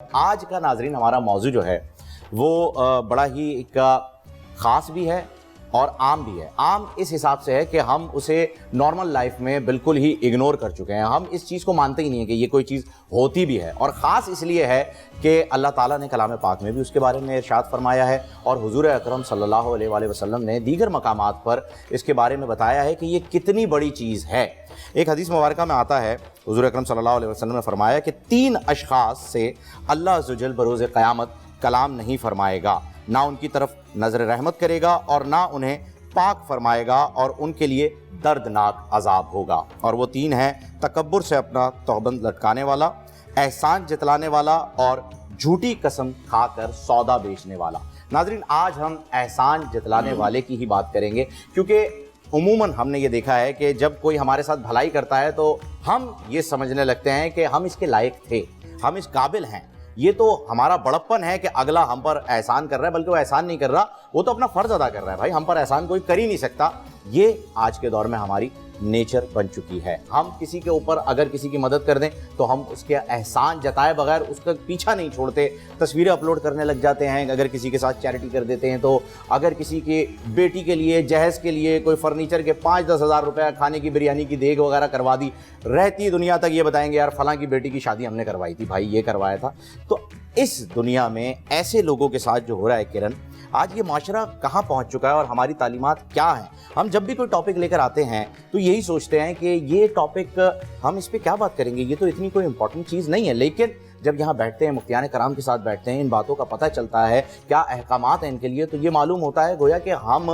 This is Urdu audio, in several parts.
آج کا ناظرین ہمارا موضوع جو ہے وہ بڑا ہی ایک خاص بھی ہے اور عام بھی ہے۔ عام اس حساب سے ہے کہ ہم اسے نارمل لائف میں بالکل ہی اگنور کر چکے ہیں، ہم اس چیز کو مانتے ہی نہیں ہیں کہ یہ کوئی چیز ہوتی بھی ہے، اور خاص اس لیے ہے کہ اللہ تعالیٰ نے کلام پاک میں بھی اس کے بارے میں ارشاد فرمایا ہے، اور حضور اکرم صلی اللہ علیہ وآلہ وسلم نے دیگر مقامات پر اس کے بارے میں بتایا ہے کہ یہ کتنی بڑی چیز ہے۔ ایک حدیث مبارکہ میں آتا ہے، حضور اکرم صلی اللہ علیہ وسلم نے فرمایا کہ 3 اشخاص سے اللہ عز و جل بروز قیامت کلام نہیں فرمائے گا، نہ ان کی طرف نظر رحمت کرے گا اور نہ انہیں پاک فرمائے گا، اور ان کے لیے دردناک عذاب ہوگا۔ اور وہ 3 ہیں: تکبر سے اپنا توبند لٹکانے والا، احسان جتلانے والا، اور جھوٹی قسم کھا کر سودا بیچنے والا۔ ناظرین، آج ہم احسان جتلانے والے کی ہی بات کریں گے، کیونکہ عموماً ہم نے یہ دیکھا ہے کہ جب کوئی ہمارے ساتھ بھلائی کرتا ہے تو ہم یہ سمجھنے لگتے ہیں کہ ہم اس کے لائق تھے، ہم اس قابل ہیں، یہ تو ہمارا بڑپن ہے کہ اگلا ہم پر احسان کر رہا ہے، بلکہ وہ احسان نہیں کر رہا، وہ تو اپنا فرض ادا کر رہا ہے، بھائی ہم پر احسان کوئی کر ہی نہیں سکتا۔ یہ آج کے دور میں ہماری نیچر بن چکی ہے۔ ہم کسی کے اوپر اگر کسی کی مدد کر دیں تو ہم اس کے احسان جتائے بغیر اس کا پیچھا نہیں چھوڑتے، تصویریں اپلوڈ کرنے لگ جاتے ہیں، اگر کسی کے ساتھ چیریٹی کر دیتے ہیں تو، اگر کسی کی بیٹی کے لیے جہیز کے لیے کوئی فرنیچر کے 5-10 ہزار روپے کھانے کی بریانی کی دیگ وغیرہ کروا دی، رہتی دنیا تک یہ بتائیں گے یار فلاں کی بیٹی کی شادی ہم نے کروائی تھی، بھائی یہ کروایا تھا۔ تو اس دنیا میں ایسے لوگوں کے ساتھ جو ہو رہا ہے کرن، آج یہ معاشرہ کہاں پہنچ چکا ہے اور ہماری تعلیمات کیا ہیں؟ ہم جب بھی کوئی ٹاپک لے کر آتے ہیں تو یہی سوچتے ہیں کہ یہ ٹاپک ہم اس پہ کیا بات کریں گے، یہ تو اتنی کوئی امپورٹنٹ چیز نہیں ہے، لیکن جب یہاں بیٹھتے ہیں، مفتیان کرام کے ساتھ بیٹھتے ہیں، ان باتوں کا پتہ چلتا ہے کیا احکامات ہیں ان کے لیے، تو یہ معلوم ہوتا ہے گویا کہ ہم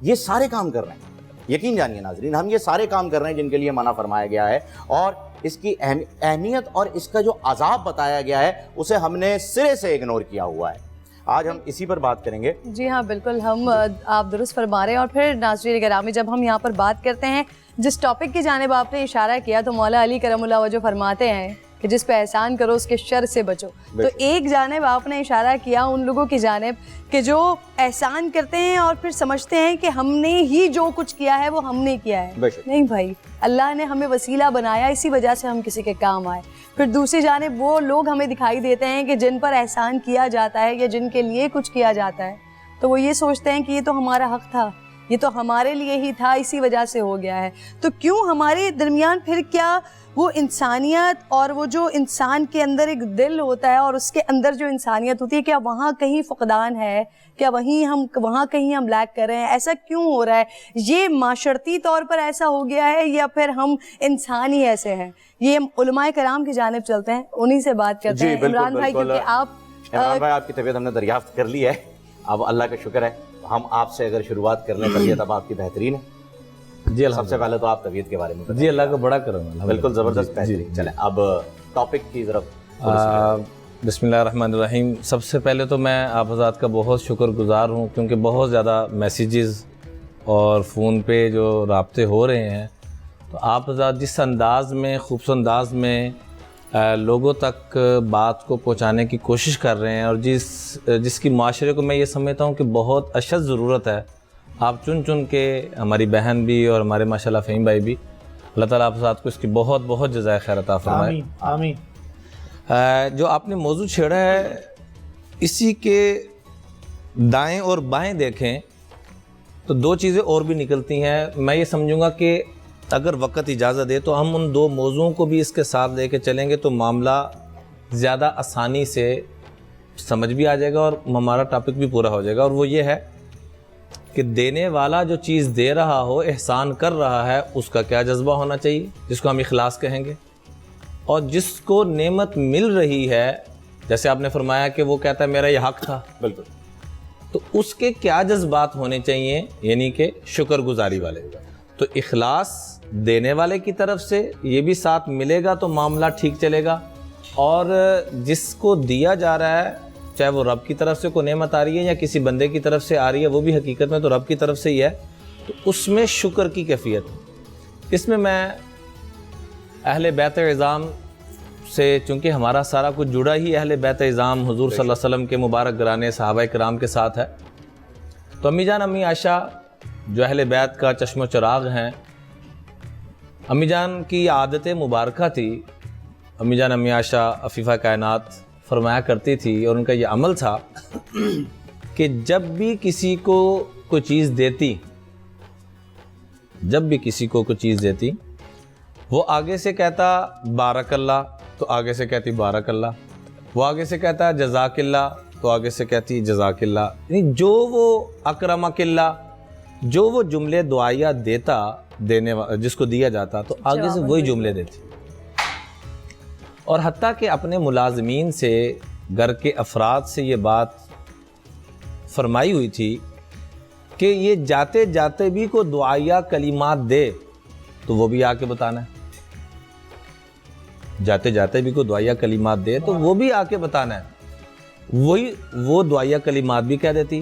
یہ سارے کام کر رہے ہیں۔ یقین جانیے ناظرین، ہم یہ سارے کام کر رہے ہیں جن کے لیے منع فرمایا گیا ہے، اور اس کی اہمیت اور اس کا جو عذاب بتایا گیا ہے اسے ہم نے سرے سے اگنور کیا ہوا ہے۔ آج ہم اسی پر بات کریں گے۔ جی ہاں بالکل، آپ درست فرما رہے ہیں۔ اور پھر ناظرین گرامی، جب ہم یہاں پر بات کرتے ہیں، جس ٹاپک کی جانب آپ نے اشارہ کیا، تو مولا علی کرم اللہ وجہ فرماتے ہیں کہ جس پہ احسان کرو اس کے شر سے بچو۔ تو ایک جانب آپ نے اشارہ کیا ان لوگوں کی جانب کہ جو احسان کرتے ہیں اور پھر سمجھتے ہیں کہ ہم نے ہی جو کچھ کیا ہے وہ ہم نے کیا ہے۔ نہیں بھائی، اللہ نے ہمیں وسیلہ بنایا، اسی وجہ سے ہم کسی کے کام آئے۔ پھر دوسری جانب وہ لوگ ہمیں دکھائی دیتے ہیں کہ جن پر احسان کیا جاتا ہے یا جن کے لیے کچھ کیا جاتا ہے، تو وہ یہ سوچتے ہیں کہ یہ تو ہمارا حق تھا، یہ تو ہمارے لیے ہی تھا، اسی وجہ سے ہو گیا ہے۔ تو کیوں ہمارے درمیان پھر کیا وہ انسانیت اور وہ جو انسان کے اندر ایک دل ہوتا ہے اور اس کے اندر جو انسانیت ہوتی ہے، کیا وہاں کہیں فقدان ہے؟ کیا وہاں کہیں ہم لیک کر رہے ہیں؟ ایسا کیوں ہو رہا ہے؟ یہ معاشرتی طور پر ایسا ہو گیا ہے یا پھر ہم انسان ہی ایسے ہیں؟ یہ علماء کرام کی جانب چلتے ہیں، انہی سے بات کرتے ہیں۔ عمران بھائی، کیونکہ عمران بھائی آپ کی طبیعت ہم نے دریافت کر لی ہے، اب اللہ کا شکر ہے، ہم آپ سے اگر شروعات کرنے طبیعت اب آپ کی بہترین ہے۔ جی سب سے پہلے تو آپ طبیعت کے بارے میں۔ جی اللہ کا بڑا کرم ہے، بالکل زبردست بہترین۔ چلیں اب ٹاپک کی طرف۔ بسم اللہ الرحمن الرحیم۔ سب سے پہلے تو میں آپ حضرات کا بہت شکر گزار ہوں، کیونکہ بہت زیادہ میسیجز اور فون پہ جو رابطے ہو رہے ہیں، تو آپ حضرات جس انداز میں، خوبصورت انداز میں لوگوں تک بات کو پہنچانے کی کوشش کر رہے ہیں، اور جس کی معاشرے کو میں یہ سمجھتا ہوں کہ بہت اشد ضرورت ہے، آپ چن چن کے، ہماری بہن بھی اور ہمارے ماشاءاللہ فہیم بھائی بھی، اللہ تعالیٰ آپ حضرات کو اس کی بہت بہت جزائے خیر عطا فرمائے۔ آمین۔ جو آپ نے موضوع چھیڑا ہے، اسی کے دائیں اور بائیں دیکھیں تو 2 چیزیں اور بھی نکلتی ہیں۔ میں یہ سمجھوں گا کہ اگر وقت اجازت دے تو ہم ان 2 موضوعوں کو بھی اس کے ساتھ لے کے چلیں گے تو معاملہ زیادہ آسانی سے سمجھ بھی آ جائے گا اور ہمارا ٹاپک بھی پورا ہو جائے گا۔ اور وہ یہ ہے کہ دینے والا جو چیز دے رہا ہو، احسان کر رہا ہے، اس کا کیا جذبہ ہونا چاہیے، جس کو ہم اخلاص کہیں گے، اور جس کو نعمت مل رہی ہے، جیسے آپ نے فرمایا کہ وہ کہتا ہے میرا یہ حق تھا، بالکل، تو اس کے کیا جذبات ہونے چاہیے، یعنی کہ شکر گزاری والے۔ تو اخلاص دینے والے کی طرف سے یہ بھی ساتھ ملے گا تو معاملہ ٹھیک چلے گا، اور جس کو دیا جا رہا ہے، چاہے وہ رب کی طرف سے کوئی نعمت آ رہی ہے یا کسی بندے کی طرف سے آ رہی ہے، وہ بھی حقیقت میں تو رب کی طرف سے ہی ہے، تو اس میں شکر کی کیفیت ہے۔ اس میں اہل بیت عظام سے، چونکہ ہمارا سارا کچھ جڑا ہی اہل بیت عظام حضور صلی اللہ علیہ وسلم کے مبارک گرانے صحابہ کرام کے ساتھ ہے، تو امی جان امی عائشہ جو اہل بیت کا چشم و چراغ ہیں، امی جان کی عادت مبارکہ تھی، امی جان امی عائشہ عفیفہ کائنات فرمایا کرتی تھی اور ان کا یہ عمل تھا کہ جب بھی کسی کو کوئی چیز دیتی وہ آگے سے کہتا بارک اللہ تو آگے سے کہتی بارک اللہ، وہ آگے سے کہتا جزاک اللہ تو آگے سے کہتی جزاک اللہ، یعنی جو وہ اکرمک اللہ، جو وہ جملے دعائیہ دیتا جس کو دیا جاتا تو آگے سے وہی جملے دیتی. اور حتیٰ کہ اپنے ملازمین سے، گھر کے افراد سے یہ بات فرمائی ہوئی تھی کہ یہ جاتے جاتے بھی کوئی دعائیہ کلمات دے تو وہ بھی آ کے بتانا ہے، جاتے جاتے بھی کوئی دعائیہ کلمات دے تو وہ بھی آ کے بتانا ہے. وہ دعائیہ کلمات بھی کہہ دیتی.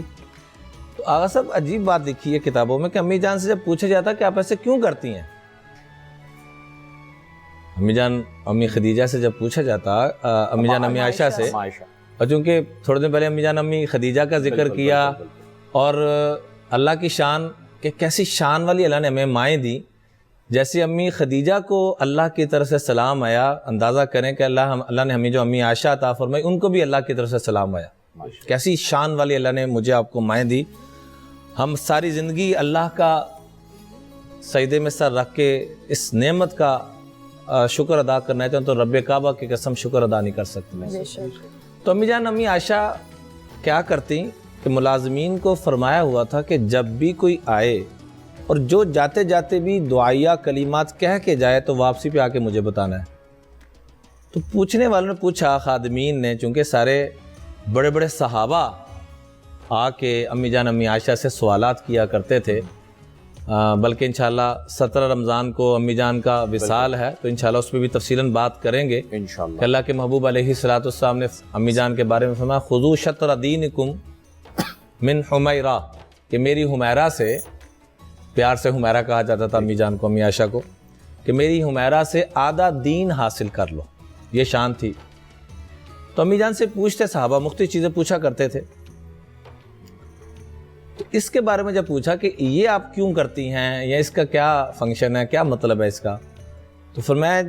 تو آغا صاحب عجیب بات لکھی ہے کتابوں میں کہ امی جان سے جب پوچھا جاتا کہ آپ ایسے کیوں کرتی ہیں، امی خدیجہ سے جب پوچھا جاتا، امی عائشہ سے، اور چونکہ تھوڑے دن پہلے امی خدیجہ کا ذکر کیا اور اللہ کی شان کہ کیسی شان والی اللہ نے ہمیں مائیں دی. جیسے امی خدیجہ کو اللہ کی طرف سے سلام آیا، اندازہ کریں کہ اللہ نے ہمیں جو امی عائشہ عطا فرمائی ان کو بھی اللہ کی طرف سے سلام آیا. کیسی شان والی اللہ نے مجھے آپ کو مائیں دی. ہم ساری زندگی اللہ کا سجدے میں سر رکھ کے اس نعمت کا شکر ادا کرنا چاہتے تو رب کعبہ کی قسم شکر ادا نہیں کر سکتے. تو امی عائشہ کیا کرتی کہ ملازمین کو فرمایا ہوا تھا کہ جب بھی کوئی آئے اور جو جاتے جاتے بھی دعائیہ کلمات کہہ کے جائے تو واپسی پہ آ کے مجھے بتانا ہے. تو پوچھنے والوں نے پوچھا، خادمین نے، چونکہ سارے بڑے بڑے صحابہ آ کے امی عائشہ سے سوالات کیا کرتے تھے، بلکہ انشاءاللہ 17 رمضان کو امی جان کا وصال ہے تو انشاءاللہ اس پہ بھی تفصیلاً بات کریں گے انشاءاللہ. کہ اللہ کے محبوب علیہ السلام نے امی جان کے بارے میں فرمایا خذوا شطر دینکم من حمیرہ، کہ میری حمیرہ سے، پیار سے حمیرہ کہا جاتا تھا امی جان کو، امی عائشہ کو، کہ میری حمیرہ سے آدھا دین حاصل کر لو، یہ شان تھی. تو امی جان سے پوچھتے صحابہ، مختلف چیزیں پوچھا کرتے تھے. تو اس کے بارے میں جب پوچھا کہ یہ آپ کیوں کرتی ہیں یا اس کا کیا فنکشن ہے، کیا مطلب ہے اس کا، تو فرمایا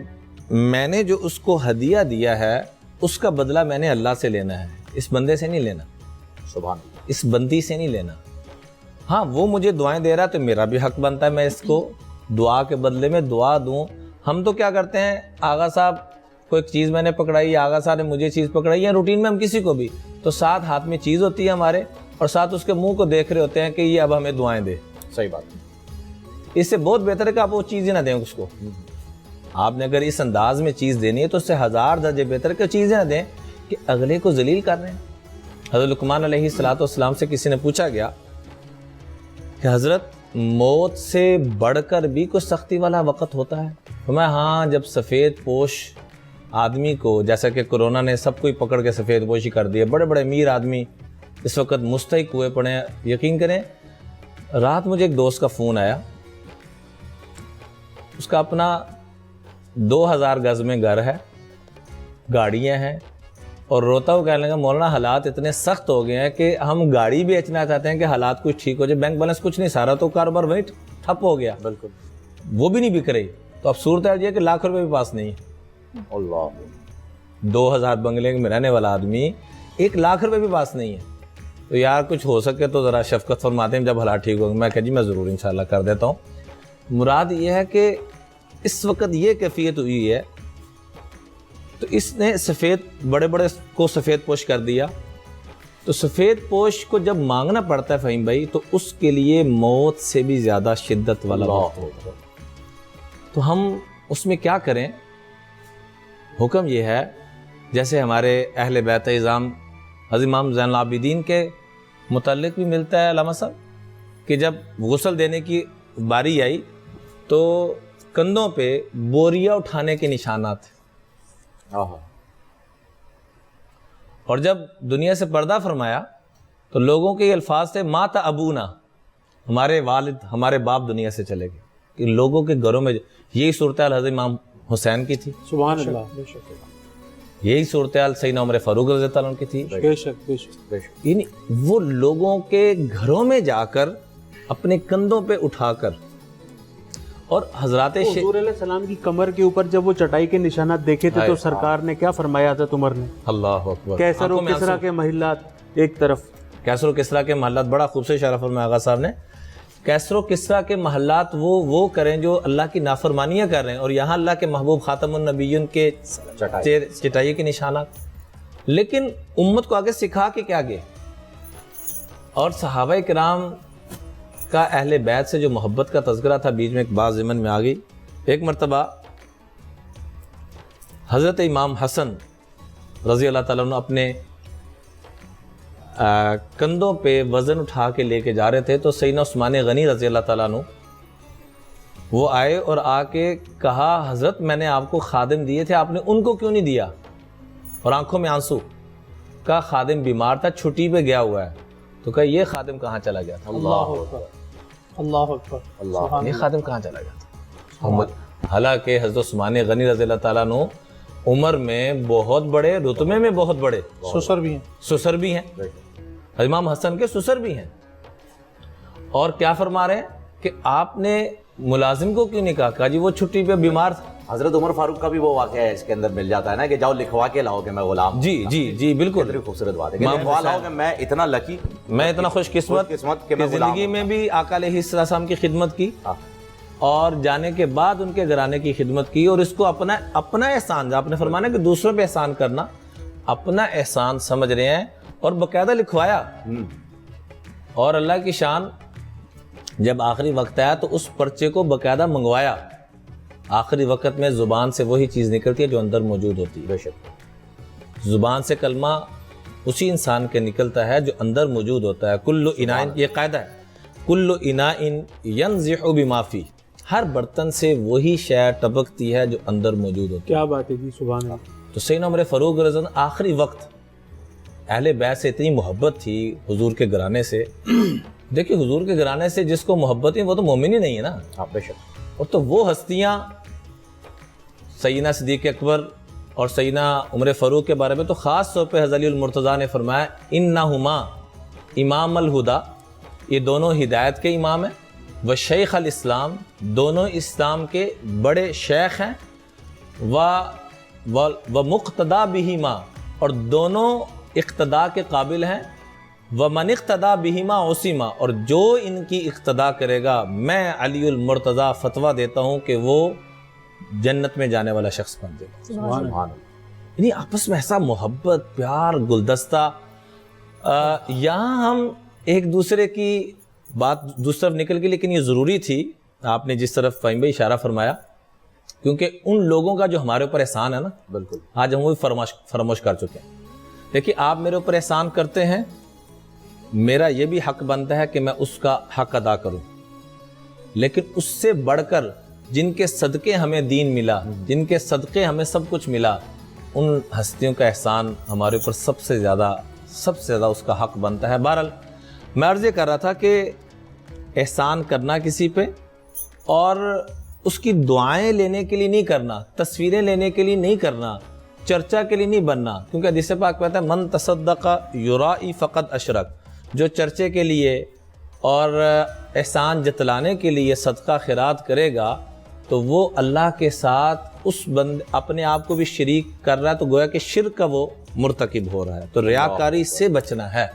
میں نے جو اس کو ہدیہ دیا ہے اس کا بدلہ میں نے اللہ سے لینا ہے، اس بندے سے نہیں لینا، سبحان اللہ، اس بندی سے نہیں لینا. ہاں وہ مجھے دعائیں دے رہا تو میرا بھی حق بنتا ہے میں اس کو دعا کے بدلے میں دعا دوں. ہم تو کیا کرتے ہیں، آغا صاحب کوئی چیز میں نے پکڑائی، آغا صاحب نے مجھے چیز پکڑائی، یا روٹین میں ہم کسی کو بھی تو ساتھ ہاتھ میں چیز ہوتی ہے ہمارے اور ساتھ اس کے منہ کو دیکھ رہے ہوتے ہیں کہ یہ اب ہمیں دعائیں دے. صحیح بات. اس سے بہت بہتر ہے کہ آپ وہ چیز ہی نہ دیں اس کو. آپ نے اگر اس انداز میں چیز دینی ہے تو اس سے 1000 درجے بہتر کہ چیزیں نہ دیں کہ اگلے کو ذلیل کر رہے ہیں. حضرت لقمان علیہ السلام سے کسی نے پوچھا گیا کہ حضرت موت سے بڑھ کر بھی کوئی سختی والا وقت ہوتا ہے؟ فرمایا ہاں، جب سفید پوش آدمی کو، جیسا کہ کرونا نے سب کو ہی پکڑ کے سفید پوشی کر دی ہے، بڑے بڑے امیر آدمی اس وقت مستحق ہوئے پڑے ہیں. یقین کریں رات مجھے ایک دوست کا فون آیا، اس کا اپنا 2000 گز میں گھر ہے، گاڑیاں ہیں، اور روتا ہوا کہنے لگا مولانا حالات اتنے سخت ہو گئے ہیں کہ ہم گاڑی بیچنا چاہتے ہیں کہ حالات کچھ ٹھیک ہو جائے، بینک بیلنس کچھ نہیں، سارا تو کاروبار وہیں ٹھپ ہو گیا، بالکل وہ بھی نہیں بک رہی. تو اب صورت ہے کہ لاکھ روپے بھی پاس نہیں ہے. اللہ، 2000 بنگلے میں رہنے والا آدمی 1 لاکھ روپے بھی پاس نہیں ہے. تو یار کچھ ہو سکے تو ذرا شفقت فرماتے ہیں جب حالات ٹھیک ہو. میں کہا جی میں ضرور انشاءاللہ کر دیتا ہوں. مراد یہ ہے کہ اس وقت یہ کیفیت ہوئی ہے تو اس نے سفید بڑے بڑے کو سفید پوش کر دیا. تو سفید پوش کو جب مانگنا پڑتا ہے فہیم بھائی تو اس کے لیے موت سے بھی زیادہ شدت والا وقت ہوتا ہے. تو ہم اس میں کیا کریں؟ حکم یہ ہے جیسے ہمارے اہل بیت اعظام حضرت امام زین العابدین کے متعلق بھی ملتا ہے علامہ صاحب کہ جب غسل دینے کی باری آئی تو کندھوں پہ بوریا اٹھانے کے نشانات تھے. اور جب دنیا سے پردہ فرمایا تو لوگوں کے یہ الفاظ تھے مات ابونا، ہمارے والد ہمارے باپ دنیا سے چلے گئے. کہ لوگوں کے گھروں میں یہی صورتحال حضرت امام حسین کی تھی، سبحان اللہ، یہی صورتحال سیدنا عمر فاروق رضی اللہ عنہ کی تھی. بے شک بے شک. یعنی وہ لوگوں کے گھروں میں جا کر اپنے کندھوں پہ اٹھا کر اور حضرات حضور علیہ السلام کی کمر کے اوپر جب وہ چٹائی کے نشانات دیکھے تھے تو سرکار نے کیا فرمایا حضرت عمر نے؟ اللہ اکبر. کیسر و کسریٰ کے محلات ایک طرف. کیسر و کسریٰ کے محلات, بڑا خوبصورت اشارہ فرمایا آغا صاحب نے. کیسر و کسریٰ کے محلات وہ کریں جو اللہ کی نافرمانیاں کر رہے ہیں, اور یہاں اللہ کے محبوب خاتم النبیین کے چٹائی کے نشانات. لیکن امت کو آگے سکھا کے کیا گئے, اور صحابہ کرام کا اہل بیت سے جو محبت کا تذکرہ تھا, بیچ میں ایک بات ذہن میں آ گئی. ایک مرتبہ حضرت امام حسن رضی اللہ تعالیٰ عنہ اپنے کندھوں پہ وزن اٹھا کے لے کے جا رہے تھے, تو سیدنا عثمان غنی رضی اللہ تعالیٰ عنہ وہ آئے اور آ کے کہا, حضرت میں نے آپ کو خادم دیے تھے, آپ نے ان کو کیوں نہیں دیا؟ اور آنکھوں میں آنسو. کہا خادم بیمار تھا, چھٹی پہ گیا ہوا ہے. تو کہا یہ خادم کہاں چلا گیا تھا؟ اللہ اکبر, اللہ اکبر, اللہ, یہ خادم کہاں چلا گیا تھا؟ حالانکہ حضرت عثمان غنی رضی اللہ تعالیٰ عنہ عمر میں بہت بڑے, رتبے میں بہت بڑے, سسر بھی ہیں, امام حسن کے سسر بھی ہیں. اور کیا فرما رہے ہیں کہ آپ نے ملازم کو کیوں نہیں کہا جی وہ چھٹی پہ بیمار تھا؟ حضرت عمر فاروق کا بھی وہ واقعہ ہے اس کے اندر مل جاتا ہے نا کہ جاؤ لکھوا کے لاؤ کہ میں غلام. جی جی جی بالکل, کتنی خوبصورت بات ہے کہ لکھوا لاؤ کہ میں اتنا لکی, میں اتنا خوش قسمت کہ میں زندگی میں بھی آقا علیہ السلام کی خدمت کی, اور جانے کے بعد ان کے گھرانے کی خدمت کی, اور اس کو اپنا احسان, آپ نے فرمانا کہ دوسروں پہ احسان کرنا اپنا احسان سمجھ رہے ہیں, اور باقاعدہ لکھوایا. اور اللہ کی شان, جب آخری وقت آیا تو اس پرچے کو باقاعدہ منگوایا. آخری وقت میں زبان سے وہی چیز نکلتی ہے جو اندر موجود ہوتی ہے. بے شک زبان سے کلمہ اسی انسان کے نکلتا ہے جو اندر موجود ہوتا ہے. کل اناء, یہ قاعدہ ہے, کل اناء ینزح بما فیہ, ہر برتن سے وہی شے ٹپکتی ہے جو اندر موجود ہوتی ہے. کیا بات ہے جی, سبحان اللہ. تو سیدنا عمر فاروق رضی اللہ عنہ آخری وقت اہل بیت سے اتنی محبت تھی حضور کے گھرانے سے. دیکھیں حضور کے گھرانے سے جس کو محبت ہے وہ تو مومن ہی نہیں ہے نا. بے شک. اور تو وہ ہستیاں سیدنا صدیق اکبر اور سیدنا عمر فاروق کے بارے میں تو خاص طور پہ حضرت علی المرتضیٰ نے فرمایا, انہما امام الہدا, یہ دونوں ہدایت کے امام ہیں, و شیخ الاسلام, دونوں اسلام کے بڑے شیخ ہیں, و مقتدا بہما, اور دونوں اقتدا کے قابل ہیں, ومن اقتدا بہما عصما, اور جو ان کی اقتدا کرے گا میں علی المرتضیٰ فتویٰ دیتا ہوں کہ وہ جنت میں جانے والا شخص بن جائے گا. سبحان اللہ. یعنی آپس میں ایسا محبت, پیار, گلدستہ. یہاں ہم ایک دوسرے کی بات دوسری طرف نکل گئی, لیکن یہ ضروری تھی آپ نے جس طرف فہیم بھائی اشارہ فرمایا, کیونکہ ان لوگوں کا جو ہمارے اوپر احسان ہے نا, بالکل آج ہم وہ فراموش کر چکے ہیں. دیکھیے آپ میرے اوپر احسان کرتے ہیں, میرا یہ بھی حق بنتا ہے کہ میں اس کا حق ادا کروں, لیکن اس سے بڑھ کر جن کے صدقے ہمیں دین ملا, جن کے صدقے ہمیں سب کچھ ملا, ان ہستیوں کا احسان ہمارے اوپر سب سے زیادہ اس کا حق بنتا ہے. بہرحال میں عرض یہ کر رہا تھا کہ احسان کرنا کسی پہ, اور اس کی دعائیں لینے کے لیے نہیں کرنا, تصویریں لینے کے لیے نہیں کرنا, چرچا کے لیے نہیں بننا, کیونکہ حدیث پاک کہتا ہے من تصدق یرائی فقط اشرک, جو چرچے کے لیے اور احسان جتلانے کے لیے صدقہ خیرات کرے گا تو وہ اللہ کے ساتھ اس اپنے آپ کو بھی شریک کر رہا ہے, تو گویا کہ شرک کا وہ مرتکب ہو رہا ہے. تو ریاکاری سے بچنا ہے.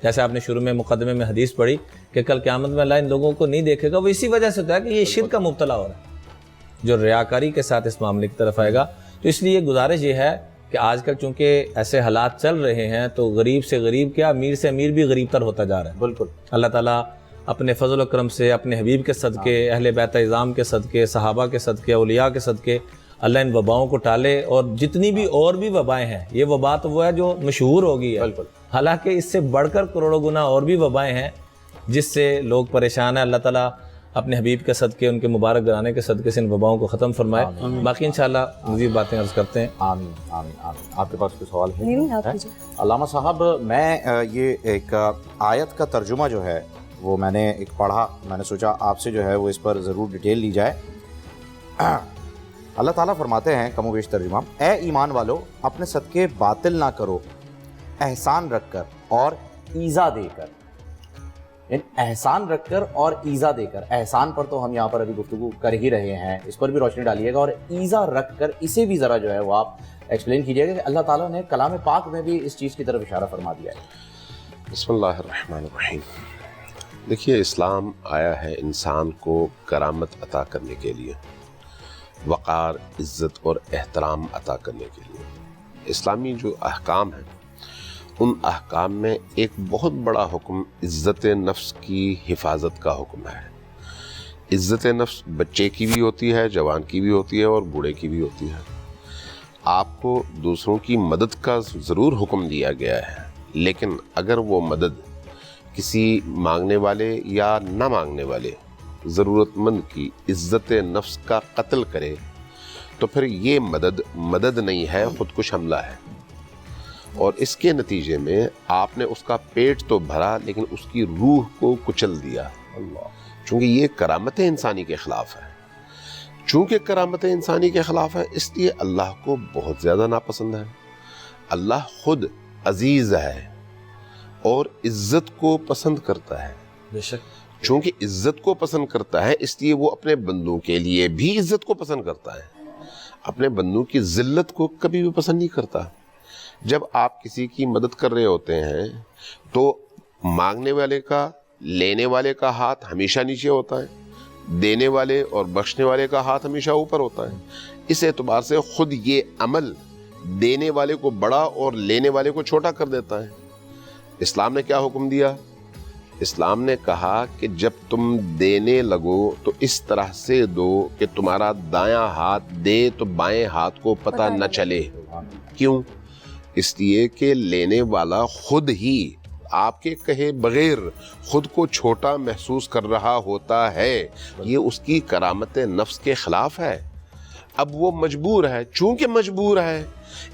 جیسے آپ نے شروع میں مقدمے میں حدیث پڑھی کہ کل قیامت میں اللہ ان لوگوں کو نہیں دیکھے گا, وہ اسی وجہ سے ہوتا ہے کہ یہ شرک کا مبتلا ہو رہا ہے, جو ریاکاری کے ساتھ اس معاملے کی طرف آئے گا. تو اس لیے گزارش یہ ہے کہ آج کل چونکہ ایسے حالات چل رہے ہیں تو غریب سے غریب کیا, امیر سے امیر بھی غریب تر ہوتا جا رہا ہے. بالکل. اللہ تعالیٰ اپنے فضل و کرم سے, اپنے حبیب کے صدقے, اہل بیت اعظام کے صدقے, صحابہ کے صدقے, اولیاء کے صدقے, اللہ ان وباؤں کو ٹالے. اور جتنی بھی اور بھی وبائیں ہیں, یہ وبا تو وہ ہے جو مشہور ہو گئی ہے, بالکل, حالانکہ اس سے بڑھ کر کروڑوں گنا اور بھی وبائیں ہیں جس سے لوگ پریشان ہیں. اللہ تعالیٰ اپنے حبیب کے صدقے, ان کے مبارک گھرانے کے صدقے سے ان وباؤں کو ختم فرمائے. باقی انشاءاللہ مزید باتیں عرض کرتے ہیں. آمین آمین آمین. آپ کے پاس کوئی سوال ہے؟ نہیں, آپ کیجئے. علامہ صاحب, میں یہ ایک آیت کا ترجمہ جو ہے وہ میں نے ایک پڑھا, میں نے سوچا آپ سے جو ہے وہ اس پر ضرور ڈیٹیل لی جائے. اللہ تعالیٰ فرماتے ہیں کم و بیش ترجمہ, اے ایمان والو اپنے صدقے باطل نہ کرو, احسان رکھ کر اور ایذا دے کر. احسان رکھ کر اور ایزا دے کر. احسان پر تو ہم یہاں پر ابھی گفتگو کر ہی رہے ہیں, اس پر بھی روشنی ڈالیے گا, اور ایزا رکھ کر اسے بھی ذرا جو ہے وہ آپ ایکسپلین کیجیے گا کہ اللہ تعالیٰ نے کلام پاک میں بھی اس چیز کی طرف اشارہ فرما دیا ہے. بسم اللہ الرحمن الرحیم. دیکھیے, اسلام آیا ہے انسان کو کرامت عطا کرنے کے لیے, وقار, عزت اور احترام عطا کرنے کے لیے. اسلامی جو احکام ہیں ان احکام میں ایک بہت بڑا حکم عزت نفس کی حفاظت کا حکم ہے. عزت نفس بچے کی بھی ہوتی ہے, جوان کی بھی ہوتی ہے اور بوڑھے کی بھی ہوتی ہے. آپ کو دوسروں کی مدد کا ضرور حکم دیا گیا ہے, لیکن اگر وہ مدد کسی مانگنے والے یا نہ مانگنے والے ضرورت مند کی عزت نفس کا قتل کرے تو پھر یہ مدد نہیں ہے, خودکش حملہ ہے. اور اس کے نتیجے میں آپ نے اس کا پیٹ تو بھرا لیکن اس کی روح کو کچل دیا. چونکہ یہ کرامت انسانی کے خلاف ہے. چونکہ کرامت انسانی کے خلاف ہے اس لیے اللہ کو بہت زیادہ ناپسند ہے. اللہ خود عزیز ہے اور عزت کو پسند کرتا ہے. بے شک. چونکہ عزت کو پسند کرتا ہے اس لیے وہ اپنے بندوں کے لیے بھی عزت کو پسند کرتا ہے, اپنے بندوں کی ذلت کو کبھی بھی پسند نہیں کرتا. جب آپ کسی کی مدد کر رہے ہوتے ہیں تو مانگنے والے کا, لینے والے کا ہاتھ ہمیشہ نیچے ہوتا ہے, دینے والے اور بخشنے والے کا ہاتھ ہمیشہ اوپر ہوتا ہے. اس اعتبار سے خود یہ عمل دینے والے کو بڑا اور لینے والے کو چھوٹا کر دیتا ہے. اسلام نے کیا حکم دیا؟ اسلام نے کہا کہ جب تم دینے لگو تو اس طرح سے دو کہ تمہارا دایاں ہاتھ دے تو بائیں ہاتھ کو پتہ نہ چلے. کیوں؟ اس لیے کہ لینے والا خود ہی آپ کے کہے بغیر خود کو چھوٹا محسوس کر رہا ہوتا ہے. یہ اس کی کرامت نفس کے خلاف ہے. اب وہ مجبور ہے, چونکہ مجبور ہے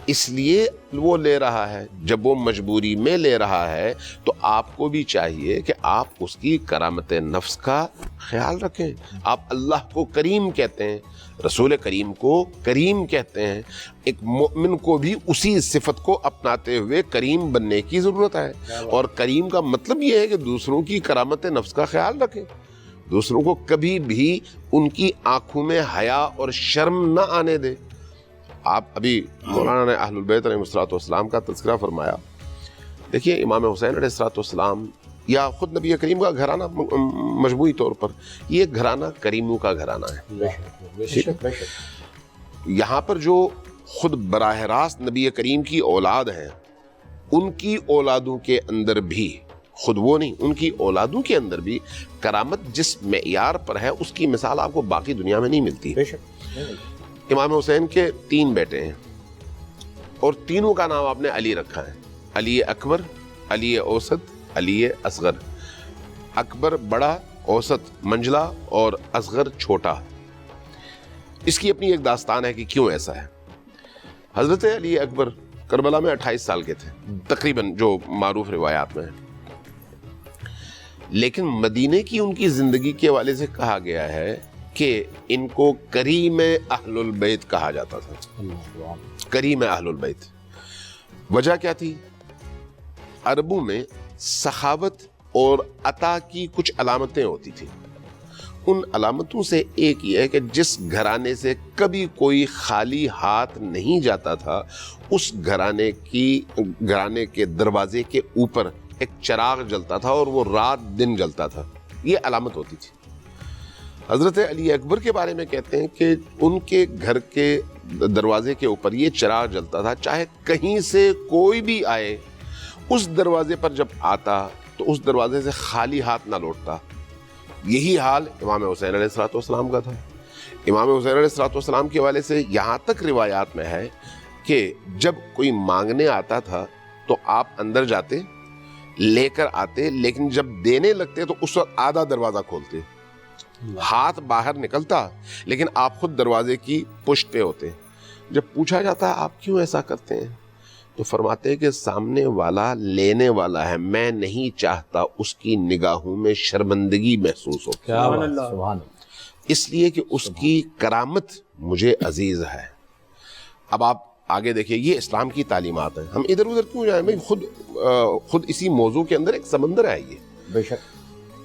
اس لیے وہ لے رہا ہے. جب وہ مجبوری میں لے رہا ہے تو آپ کو بھی چاہیے کہ آپ اس کی کرامت نفس کا خیال رکھیں. آپ اللہ کو کریم کہتے ہیں, رسول کریم کو کریم کہتے ہیں. ایک مومن کو بھی اسی صفت کو اپناتے ہوئے کریم بننے کی ضرورت ہے. اور کریم کا مطلب یہ ہے کہ دوسروں کی کرامت نفس کا خیال رکھیں, دوسروں کو کبھی بھی ان کی آنکھوں میں حیا اور شرم نہ آنے دے. آپ ابھی مولانا نے اہل البیت علیہ السلام کا تذکرہ فرمایا. دیکھیے, امام حسین علیہ السلام یا خود نبی کریم کا گھرانہ مجموعی طور پر یہ گھرانہ کریموں کا گھرانہ ہے. یہاں پر جو خود براہ راست نبی کریم کی اولاد ہیں ان کی اولادوں کے اندر بھی, خود وہ نہیں, ان کی اولادوں کے اندر بھی کرامت جس معیار پر ہے اس کی مثال آپ کو باقی دنیا میں نہیں ملتی. امام حسین کے 3 بیٹے ہیں اور تینوں کا نام آپ نے علی رکھا ہے. علی اکبر, علی اوسط, علی اصغر. اکبر بڑا, اوسط منجلا اور اصغر چھوٹا. اس کی اپنی ایک داستان ہے کہ کیوں ایسا ہے. حضرت علی اکبر کربلا میں 28 سال کے تھے تقریباً, جو معروف روایات میں ہے. لیکن مدینے کی ان کی زندگی کے حوالے سے کہا گیا ہے کہ ان کو کریم اہل البیت کہا جاتا تھا. کریم اہل البیت. وجہ کیا تھی؟ عربوں میں سخاوت اور عطا کی کچھ علامتیں ہوتی تھیں. ان علامتوں سے ایک یہ ہے کہ جس گھرانے سے کبھی کوئی خالی ہاتھ نہیں جاتا تھا اس گھرانے کے دروازے کے اوپر ایک چراغ جلتا تھا اور وہ رات دن جلتا تھا. یہ علامت ہوتی تھی. حضرت علی اکبر کے بارے میں کہتے ہیں کہ ان کے گھر کے دروازے کے اوپر یہ چراغ جلتا تھا, چاہے کہیں سے کوئی بھی آئے اس دروازے پر جب آتا تو اس دروازے سے خالی ہاتھ نہ لوٹتا. یہی حال امام حسین علیہ السلام کا تھا. امام حسین علیہ السلام کے حوالے سے یہاں تک روایات میں ہے کہ جب کوئی مانگنے آتا تھا تو آپ اندر جاتے, لے کر آتے, لیکن جب دینے لگتے تو اس وقت آدھا دروازہ کھولتے, ہاتھ باہر نکلتا لیکن آپ خود دروازے کی پشت پہ ہوتے. جب پوچھا جاتا آپ کیوں ایسا کرتے ہیں تو فرماتے ہیں کہ سامنے والا لینے والا ہے, میں نہیں چاہتا اس کی نگاہوں میں شرمندگی محسوس ہو, اس لیے کہ اس کی کرامت مجھے عزیز ہے. اب آپ آگے دیکھیے, یہ اسلام کی تعلیمات ہیں. ہم ادھر ادھر کیوں جائیں بھائی, خود اسی موضوع کے اندر ایک سمندر ہے. یہ بے شک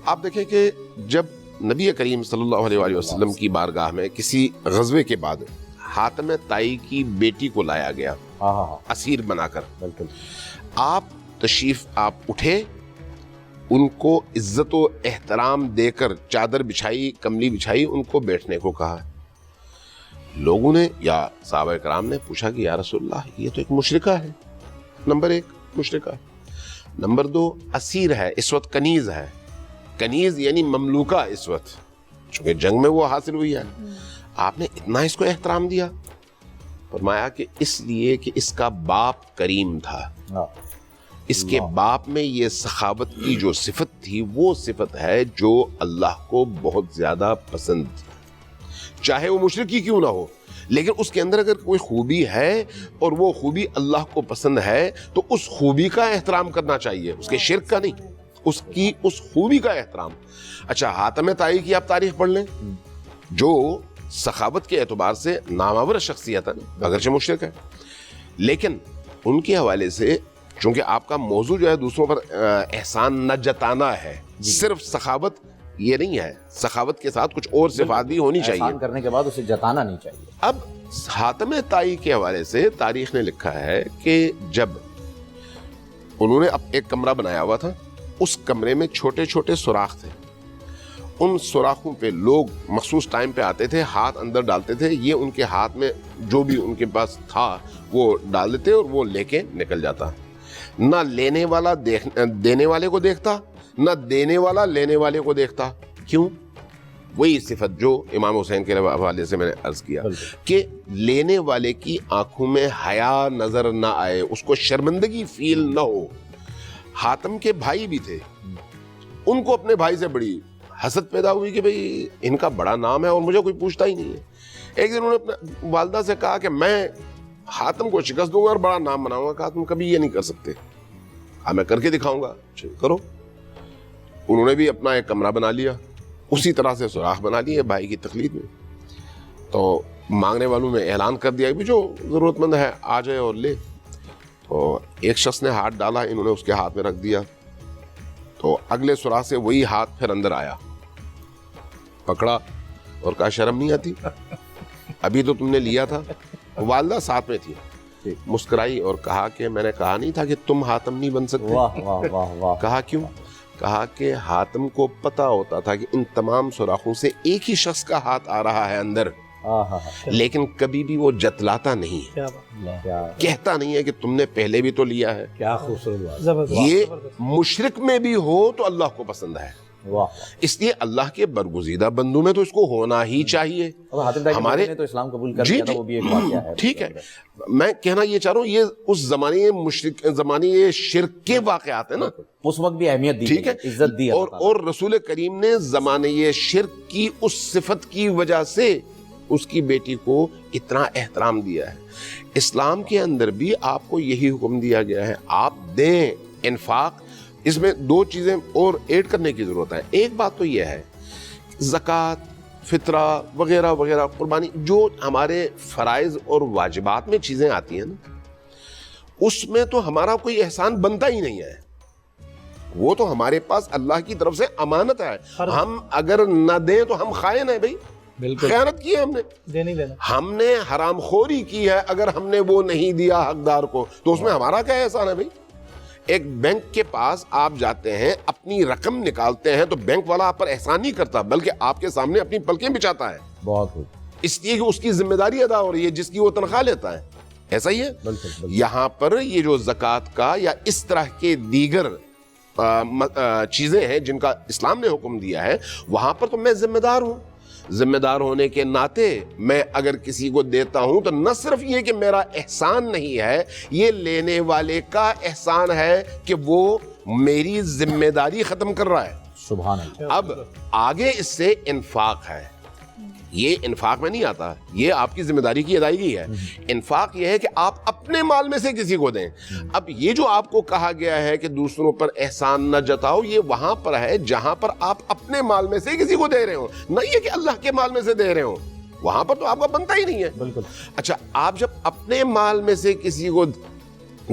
آپ دیکھیں کہ جب نبی کریم صلی اللہ علیہ وآلہ وسلم کی بارگاہ میں کسی غزوے کے بعد حاتم طائی کی بیٹی کو لایا گیا اسیر بنا کر، بالکل آپ تشریف آپ اٹھے، ان کو عزت و احترام دے کر چادر بچھائی، کملی بچھائی، ان کو بیٹھنے کو کہا۔ لوگوں نے یا صحابہ کرام نے پوچھا کہ یا رسول اللہ یہ تو ایک مشرکہ ہے، نمبر 1 مشرکہ، نمبر 2 اسیر ہے، اس وقت کنیز ہے، کنیز یعنی مملوکہ اس وقت، چونکہ جنگ میں وہ حاصل ہوئی ہے، آپ نے اتنا اس کو احترام دیا؟ فرمایا کہ اس لیے کہ اس کا باپ کریم تھا، اس کے باپ میں یہ سخاوت کی جو صفت تھی وہ صفت ہے جو اللہ کو بہت زیادہ پسند تھی، چاہے وہ مشرک ہی کیوں نہ ہو، لیکن اس کے اندر اگر کوئی خوبی ہے اور وہ خوبی اللہ کو پسند ہے تو اس خوبی کا احترام کرنا چاہیے، اس کے شرک کا نہیں، اس خوبی کا احترام۔ اچھا حاتم طائی کی آپ تاریخ پڑھ لیں، جو سخاوت کے اعتبار سے نامور شخصیت ہے، اگرچہ مشرک ہے، لیکن ان کے حوالے سے چونکہ آپ کا موضوع جو ہے دوسروں پر احسان نہ جتانا ہے، صرف سخاوت یہ نہیں ہے، سخاوت کے ساتھ کچھ اور صفات بھی ہونی چاہیے، احسان کرنے کے بعد اسے جتانا نہیں چاہیے۔ اب حاتم طائی کے حوالے سے تاریخ نے لکھا ہے کہ جب انہوں نے ایک کمرہ بنایا ہوا تھا، اس کمرے میں چھوٹے چھوٹے سوراخ تھے، ان سوراخوں پہ لوگ مخصوص ٹائم پہ آتے تھے، ہاتھ اندر ڈالتے تھے، یہ ان کے ہاتھ میں جو بھی ان کے پاس تھا وہ ڈال دیتے اور وہ لے کے نکل جاتا، نہ لینے والا دینے والے کو دیکھتا، نہ دینے والا لینے والے کو دیکھتا۔ کیوں؟ وہی صفت جو امام حسین کے حوالے سے میں نے عرض کیا کہ لینے والے کی آنکھوں میں حیا نظر نہ آئے، اس کو شرمندگی فیل نہ ہو۔ حاتم کے بھائی بھی تھے، ان کو اپنے بھائی سے بڑی حسد پیدا ہوئی کہ بھئی ان کا بڑا نام ہے اور مجھے کوئی پوچھتا ہی نہیں ہے۔ ایک دن انہوں نے اپنے والدہ سے کہا کہ میں حاتم کو شکست دوں گا اور بڑا نام بناؤں گا۔ کہا تم کبھی یہ نہیں کر سکتے، میں کر کے دکھاؤں گا، کرو۔ انہوں نے بھی اپنا ایک کمرہ بنا لیا، اسی طرح سے سوراخ بنا لیے بھائی کی تقلید میں، تو مانگنے والوں میں اعلان کر دیا کہ جو ضرورت مند ہے آ جائے اور لے۔ تو ایک شخص نے ہاتھ ڈالا، انہوں نے اس کے ہاتھ میں رکھ دیا، تو اگلے سوراخ سے وہی ہاتھ پھر اندر آیا، پکڑا اور کہا شرم نہیں آتی، ابھی تو تم نے لیا تھا۔ والدہ ساتھ میں تھی، مسکرائی اور کہا کہ میں نے کہا نہیں تھا کہ تم حاتم نہیں بن سکتے۔ واہ واہ واہ واہ۔ کہا کیوں؟ کہا کہ حاتم کو پتا ہوتا تھا کہ ان تمام سوراخوں سے ایک ہی شخص کا ہاتھ آ رہا ہے اندر، لیکن کبھی بھی وہ جتلاتا نہیں ہے، کہتا نہیں ہے کہ تم نے پہلے بھی تو لیا ہے۔ کیا خوبصورت بات، یہ مشرک میں بھی ہو تو اللہ کو پسند ہے، واہ۔ اس لیے اللہ کے برگزیدہ بندوں میں تو اس کو ہونا ہی چاہیے۔ ہمارے نے تو اسلام قبول کر لیا تھا، وہ بھی ایک واقعہ ہے۔ ٹھیک ہے، میں کہنا یہ چاہ رہا ہوں یہ اس زمانے شرک کے واقعات ہیں نا، اس وقت بھی اہمیت دی، ٹھیک ہے، عزت دی، اور رسول کریم نے زمانے شرک کی اس صفت کی وجہ سے اس کی بیٹی کو اتنا احترام دیا ہے۔ اسلام کے اندر بھی آپ کو یہی حکم دیا گیا ہے، آپ دیں انفاق۔ اس میں 2 چیزیں اور ایڈ کرنے کی ضرورت ہے۔ ایک بات تو یہ ہے زکوٰۃ، فطرہ وغیرہ وغیرہ، قربانی، جو ہمارے فرائض اور واجبات میں چیزیں آتی ہیں نا، اس میں تو ہمارا کوئی احسان بنتا ہی نہیں ہے، وہ تو ہمارے پاس اللہ کی طرف سے امانت ہے، ہم اگر نہ دیں تو ہم خائن ہیں بھائی، خیانت کی ہے ہم نے، ہم نے حرام خوری کی ہے، اگر ہم نے وہ نہیں دیا حقدار کو تو اس میں ہمارا کیا احسان ہے بھائی؟ ایک بینک کے پاس آپ جاتے ہیں، اپنی رقم نکالتے ہیں تو بینک والا آپ پر احسان نہیں کرتا بلکہ آپ کے سامنے اپنی پلکیں بچھاتا ہے، بہت خوب، اس لیے کہ اس کی ذمہ داری ادا ہو رہی ہے جس کی وہ تنخواہ لیتا ہے۔ ایسا ہی ہے یہاں پر یہ جو زکوٰۃ کا یا اس طرح کے دیگر چیزیں ہیں جن کا اسلام نے حکم دیا ہے، وہاں پر تو میں ذمہ دار ہوں۔ ذمہ دار ہونے کے ناطے میں اگر کسی کو دیتا ہوں تو نہ صرف یہ کہ میرا احسان نہیں ہے، یہ لینے والے کا احسان ہے کہ وہ میری ذمہ داری ختم کر رہا ہے۔ سبحان اللہ۔ اب آگے اس سے انفاق ہے، یہ انفاق میں نہیں آتا، یہ آپ کی ذمہ داری کی ادائیگی ہے۔ انفاق یہ ہے کہ آپ اپنے مال میں سے کسی کو دیں۔ اب یہ جو آپ کو کہا گیا ہے کہ دوسروں پر احسان نہ جتاؤ، یہ وہاں پر ہے جہاں پر آپ اپنے مال میں سے کسی کو دے رہے ہو، نہ یہ کہ اللہ کے مال میں سے دے رہے ہو، وہاں پر تو آپ کا بنتا ہی نہیں ہے۔ بالکل۔ اچھا، آپ جب اپنے مال میں سے کسی کو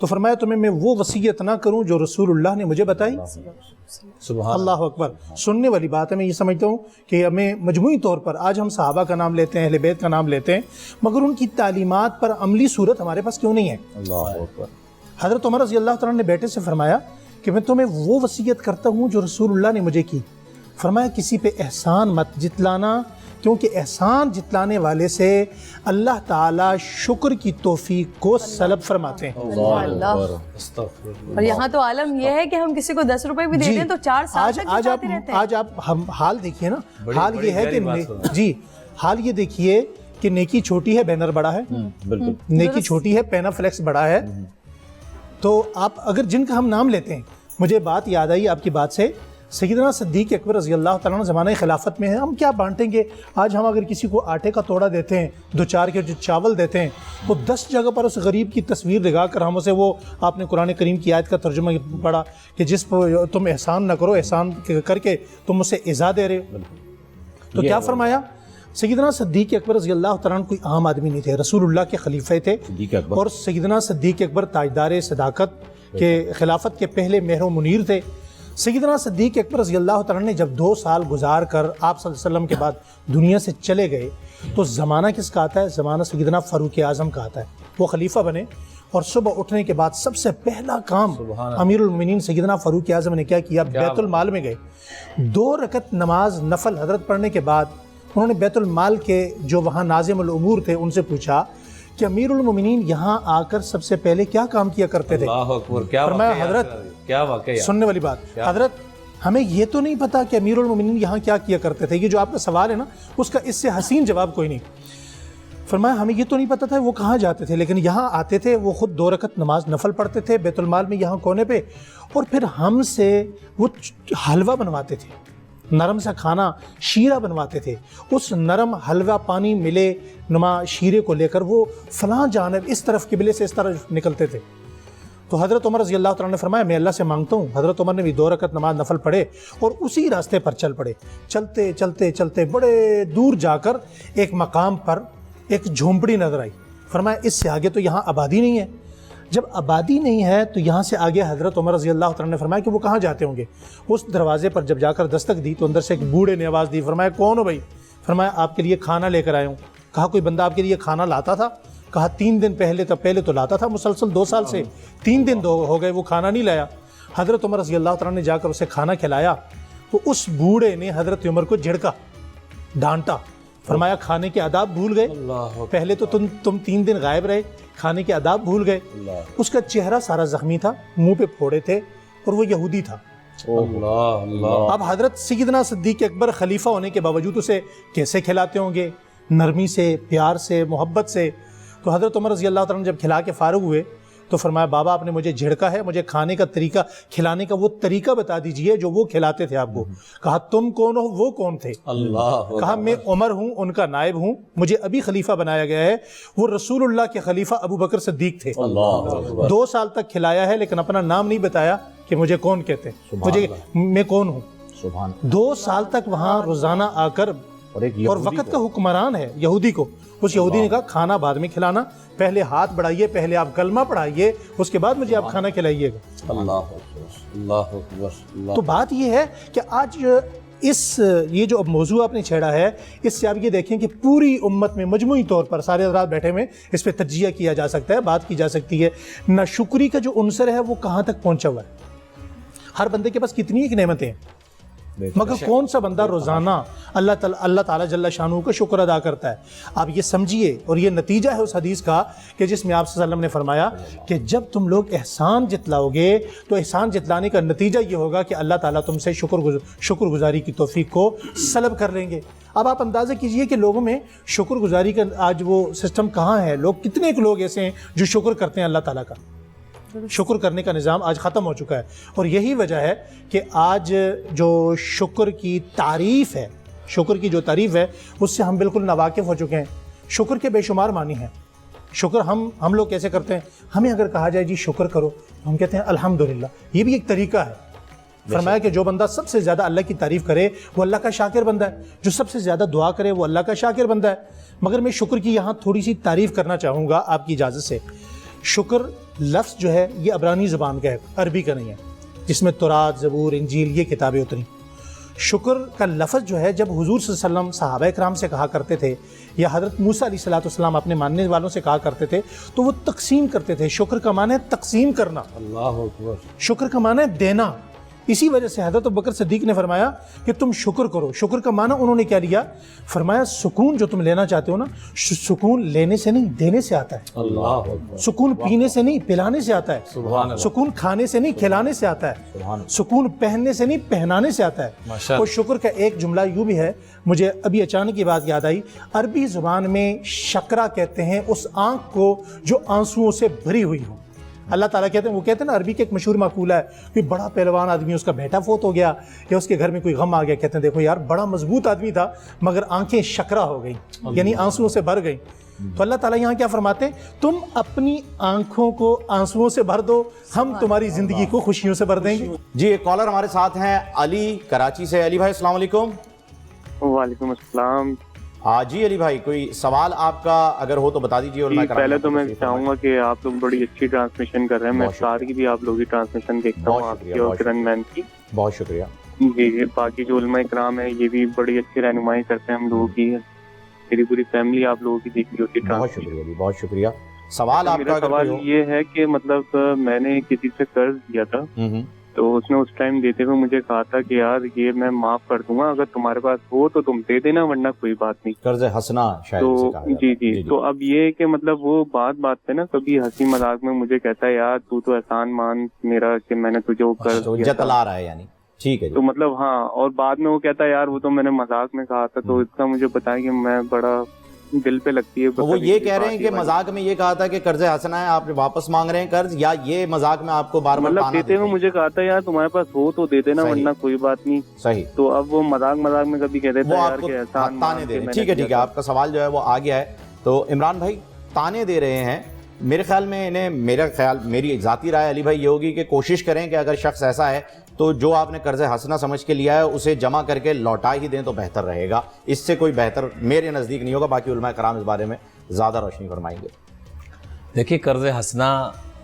تو فرمایا تمہیں میں وہ وصیت نہ کروں جو رسول اللہ نے مجھے بتائی؟ سبحان اللہ اکبر. سننے والی بات ہے. میں یہ سمجھتا ہوں کہ ہمیں مجموعی طور پر آج ہم صحابہ کا نام لیتے ہیں, اہل بیت کا نام لیتے ہیں, مگر ان کی تعلیمات پر عملی صورت ہمارے پاس کیوں نہیں ہے؟ اللہ اکبر. حضرت عمر رضی اللہ تعالیٰ نے بیٹے سے فرمایا کہ میں تمہیں وہ وصیت کرتا ہوں جو رسول اللہ نے مجھے کی. فرمایا کسی پہ احسان مت جتلانا, کیونکہ احسان جتلانے والے سے اللہ تعالیٰ شکر کی توفیق کو سلب فرماتے ہیں. اللہ. اور یہاں تو عالم یہ ہے کہ ہم کسی کو 10 روپے بھی دے دیں تو 4 سال تک جتاتے رہتے ہیں. آج آپ ہم حال دیکھیے نا, حال یہ ہے کہ جی حال یہ دیکھیے کہ نیکی چھوٹی ہے بینر بڑا ہے, نیکی چھوٹی ہے پینا فلیکس بڑا ہے. تو آپ اگر جن کا ہم نام لیتے ہیں, مجھے بات یاد آئی آپ کی بات سے, سیدنا صدیق اکبر رضی اللہ تعالیٰ عنہ زمانہ خلافت میں ہیں, ہم کیا بانٹیں گے؟ آج ہم اگر کسی کو آٹے کا توڑا دیتے ہیں, 2-4 کے جو چاول دیتے ہیں, وہ 10 جگہ پر اس غریب کی تصویر لگا کر ہم اسے, وہ آپ نے قرآن کریم کی آیت کا ترجمہ پڑھا کہ جس پر تم احسان نہ کرو, احسان کر کے تم اسے ایذا دے رہے ہو. تو کیا فرمایا؟ سیدنا صدیق اکبر رضی اللہ تعالیٰ عنہ کوئی عام آدمی نہیں تھے, رسول اللہ کے خلیفہ تھے, اور سیدنا صدیق اکبر تاجدار صداقت کے خلافت کے پہلے مہر و منیر تھے. سیدنا صدیق اکبر رضی اللہ تعالیٰ نے جب 2 سال گزار کر آپ صلی اللہ علیہ وسلم کے بعد دنیا سے چلے گئے, تو زمانہ کس کا آتا ہے؟ زمانہ سیدنا فاروق اعظم کا آتا ہے. وہ خلیفہ بنے اور صبح اٹھنے کے بعد سب سے پہلا کام امیر المومنین سیدنا فاروق اعظم نے کیا کیا؟ بیت المال میں گئے. 2 رکعت نماز نفل حضرت پڑھنے کے بعد انہوں نے بیت المال کے جو وہاں ناظم الامور تھے ان سے پوچھا کہ امیر المومنین یہاں آ کر سب سے پہلے کیا کام کیا کرتے تھے؟ اللہ اکبر. کیا فرمایا حضرت, کیا واقعہ, سننے والی بات, حضرت ہمیں یہ تو نہیں پتا کہ امیر المومنین یہاں کیا کیا کرتے تھے. یہ جو آپ کا سوال ہے نا, اس کا اس سے حسین جواب کوئی نہیں. فرمایا ہمیں یہ تو نہیں پتا تھا وہ کہاں جاتے تھے, لیکن یہاں آتے تھے, وہ خود 2 رکعت نماز نفل پڑھتے تھے بیت المال میں یہاں کونے پہ, اور پھر ہم سے وہ حلوہ بنواتے تھے, نرم سا کھانا شیرہ بنواتے تھے. اس نرم حلوہ پانی ملے نما شیرے کو لے کر وہ فلاں جانب اس طرف قبلے سے اس طرف نکلتے تھے. تو حضرت عمر رضی اللہ تعالیٰ نے فرمایا میں اللہ سے مانگتا ہوں. حضرت عمر نے بھی 2 رکعت نماز نفل پڑھے اور اسی راستے پر چل پڑے. چلتے چلتے چلتے بڑے دور جا کر ایک مقام پر ایک جھونپڑی نظر آئی. فرمایا اس سے آگے تو یہاں آبادی نہیں ہے. جب آبادی نہیں ہے تو یہاں سے آگے حضرت عمر رضی اللہ تعالیٰ نے فرمایا کہ وہ کہاں جاتے ہوں گے. اس دروازے پر جب جا کر دستک دی تو اندر سے ایک بوڑھے نے آواز دی. فرمایا کون ہو بھائی؟ فرمایا آپ کے لیے کھانا لے کر آیا ہوں. کہا کوئی بندہ آپ کے لیے کھانا لاتا تھا؟ کہا 3 دن پہلے تو لاتا تھا مسلسل 2 سال سے, 3 دن ہو گئے وہ کھانا نہیں لایا. حضرت عمر رضی اللہ تعالیٰ نے جا کر اسے کھانا کھلایا تو اس بوڑھے نے حضرت عمر کو جھڑکا, ڈانٹا. فرمایا کھانے کے آداب بھول گئے, پہلے تو تم 3 دن غائب رہے, کھانے کے آداب بھول گئے. اس کا چہرہ سارا زخمی تھا, منہ پہ پھوڑے تھے, اور وہ یہودی تھا. اب حضرت سیدنا صدیق اکبر خلیفہ ہونے کے باوجود اسے کیسے کھلاتے ہوں گے؟ نرمی سے, پیار سے, محبت سے. تو حضرت عمر رضی اللہ تعالیٰ نے جب کھلا کے فارغ ہوئے تو فرمایا بابا آپ نے مجھے جھڑکا ہے, مجھے کھانے کا طریقہ, کھلانے کا وہ طریقہ بتا دیجئے جو وہ کھلاتے تھے آپ کو. کہا تم کون ہو, وہ کون تھے؟ کہا میں عمر ہوں, ان کا نائب ہوں, مجھے ابھی خلیفہ بنایا گیا ہے. وہ رسول اللہ کے خلیفہ ابو بکر صدیق تھے. 2 سال تک کھلایا ہے لیکن اپنا نام نہیں بتایا کہ مجھے کون کہتے, مجھے میں کون ہوں. 2 سال تک وہاں روزانہ آ کر, اور وقت کا حکمران ہے یہودی کو. اس یہودی نے کہا کھانا بعد میں کھلانا, پہلے ہاتھ بڑھائیے, پہلے آپ کلمہ پڑھائیے, اس کے بعد مجھے آپ کھانا کھلائیے گا. اللہ اکبر. تو بات یہ ہے کہ آج یہ جو اب موضوع آپ نے چھیڑا ہے, اس سے آپ یہ دیکھیں کہ پوری امت میں مجموعی طور پر سارے حضرات بیٹھے ہوئے, اس پہ تجزیہ کیا جا سکتا ہے, بات کی جا سکتی ہے. ناشکری کا جو عنصر ہے وہ کہاں تک پہنچا ہوا ہے. ہر بندے کے پاس کتنی ایک نعمتیں ہیں, مگر کون سا بندہ روزانہ اللہ تعالیٰ جل شانہ کا شکر ادا کرتا ہے. آپ یہ سمجھیے, اور یہ نتیجہ ہے اس حدیث کا کہ جس میں آپ صلی اللہ علیہ وسلم نے فرمایا کہ جب تم لوگ احسان جتلاؤ گے تو احسان جتلانے کا نتیجہ یہ ہوگا کہ اللہ تعالیٰ تم سے شکر گزاری کی توفیق کو سلب کر لیں گے. اب آپ اندازہ کیجئے کہ لوگوں میں شکر گزاری کا آج وہ سسٹم کہاں ہے. لوگ کتنے لوگ ایسے ہیں جو شکر کرتے ہیں اللہ تعالیٰ کا. شکر کرنے کا نظام آج ختم ہو چکا ہے, اور یہی وجہ ہے کہ آج جو شکر کی تعریف ہے, شکر کی جو تعریف ہے اس سے ہم بالکل ناواقف ہو چکے ہیں. شکر کے بے شمار معنی ہیں. شکر ہم لوگ کیسے کرتے ہیں؟ ہمیں اگر کہا جائے جی شکر کرو تو ہم کہتے ہیں الحمدللہ. یہ بھی ایک طریقہ ہے. فرمایا کہ جو بندہ سب سے زیادہ اللہ کی تعریف کرے وہ اللہ کا شاکر بندہ ہے, جو سب سے زیادہ دعا کرے وہ اللہ کا شاکر بندہ ہے. مگر میں شکر کی یہاں تھوڑی سی تعریف کرنا چاہوں گا آپ کی اجازت سے شکر لفظ جو ہے یہ عبرانی زبان کا ہے، عربی کا نہیں ہے، جس میں تورات، زبور، انجیل یہ کتابیں اتری۔ شکر کا لفظ جو ہے جب حضور صلی اللہ علیہ وسلم صحابہ کرام سے کہا کرتے تھے یا حضرت موسیٰ علیہ السلام اپنے ماننے والوں سے کہا کرتے تھے تو وہ تقسیم کرتے تھے۔ شکر کا معنی ہے تقسیم کرنا، اللہ اکبر۔ شکر کا معنی ہے دینا۔ اسی وجہ سے حضرت ابوبکر صدیق نے فرمایا کہ تم شکر کرو۔ شکر کا معنی انہوں نے کیا لیا؟ فرمایا سکون جو تم لینا چاہتے ہو نا، سکون لینے سے نہیں دینے سے آتا ہے، اللہ اکبر۔ سکون پینے سے نہیں پلانے سے آتا ہے، سبحان اللہ۔ سکون کھانے سے نہیں کھلانے سے آتا ہے، سکون پہننے سے نہیں پہنانے سے آتا ہے۔ ماشاءاللہ۔ اور شکر کا ایک جملہ یوں بھی ہے، مجھے ابھی اچانک یہ بات یاد آئی، عربی زبان میں شکرا کہتے ہیں اس آنکھ کو جو آنسوؤں سے بھری ہوئی ہو۔ اللہ تعالیٰ کہتے ہیں، وہ کہتے ہیں نا عربی کے ایک مشہور مقولہ ہے، کوئی بڑا پہلوان آدمی اس کا بیٹا فوت ہو گیا یا اس کے گھر میں کوئی غم آ گیا، کہتے ہیں دیکھو یار بڑا مضبوط آدمی تھا مگر آنکھیں شکرا ہو گئیں، یعنی آنسوؤں سے بھر گئیں۔ تو اللہ تعالیٰ یہاں کیا فرماتے ہیں؟ تم اپنی آنکھوں کو آنسوؤں سے بھر دو، ہم تمہاری زندگی کو خوشیوں سے بھر دیں گے۔ جی ایک کالر ہمارے ساتھ ہیں علی کراچی سے۔ علی بھائی السلام علیکم۔ وعلیکم السلام جی علی بھائی کوئی سوال آپ کا اگر ہو تو بتا دیجیے۔ اور جی پہلے تو میں چاہوں گا کہ آپ لوگ بڑی اچھی ٹرانسمیشن کر رہے ہیں، میں سار کی بھی آپ لوگوں کی ٹرانسمیشن دیکھتا ہوں، آپ کی اور کرن مین کی۔ بہت شکریہ۔ جی باقی جو علماء کرام ہیں یہ بھی بڑی اچھی رہنمائی کرتے ہیں ہم لوگوں کی، میری پوری فیملی آپ لوگوں کی دیکھ رہی ہوتی ہے۔ بہت شکریہ جی، بہت شکریہ۔ سوال آپ کا میرا سوال یہ ہے کہ مطلب میں نے کسی سے قرض لیا تھا تو اس نے اس ٹائم دیتے ہوئے مجھے کہا تھا کہ یار یہ میں معاف کر دوں گا، اگر تمہارے پاس ہو تو تم دے دینا ورنہ کوئی بات نہیں۔ قرض حسنہ شاید تو اسے کہا جاتا ہے۔ جی تو اب یہ کہ مطلب وہ بات پہ نا کبھی ہنسی مذاق میں مجھے کہتا ہے یار تو احسان مان میرا کہ میں نے تجھے وہ قرض تو دیا تھا۔ جتلا رہا ہے یعنی، ٹھیک ہے جی۔ تو مطلب ہاں، اور بعد میں وہ کہتا ہے یار وہ تو میں نے مذاق میں کہا تھا، تو اس کا مجھے بتائیں کہ میں بڑا دل پہ لگتی ہے۔ تو وہ یہ کہہ رہے ہیں کہ مذاق میں یہ کہا تھا کہ قرض حسنہ ہے، آپ واپس مانگ رہے ہیں قرض، یا یہ مذاق میں آپ کو بار بار مطلب دیتے ہوئے مجھے کہا تھا یار تمہارے پاس ہو تو دے دینا ورنہ کوئی بات نہیں۔ صحیح۔ تو اب وہ مذاق میں کبھی کہہ دیتا وہ ہے آپ یار کو کہ احسان تانے دے رہے ہیں۔ ٹھیک ہے آپ کا سوال جو ہے وہ آ گیا ہے۔ تو عمران بھائی تانے دے رہے ہیں، میرے خیال میں انہیں میری ذاتی رائے علی بھائی یہ ہوگی کہ کوشش کریں کہ اگر شخص ایسا ہے تو جو آپ نے قرض حسنہ سمجھ کے لیا ہے اسے جمع کر کے لوٹا ہی دیں تو بہتر رہے گا، اس سے کوئی بہتر میرے نزدیک نہیں ہوگا۔ باقی علماء کرام اس بارے میں زیادہ روشنی فرمائیں گے۔ دیکھیے قرض حسنہ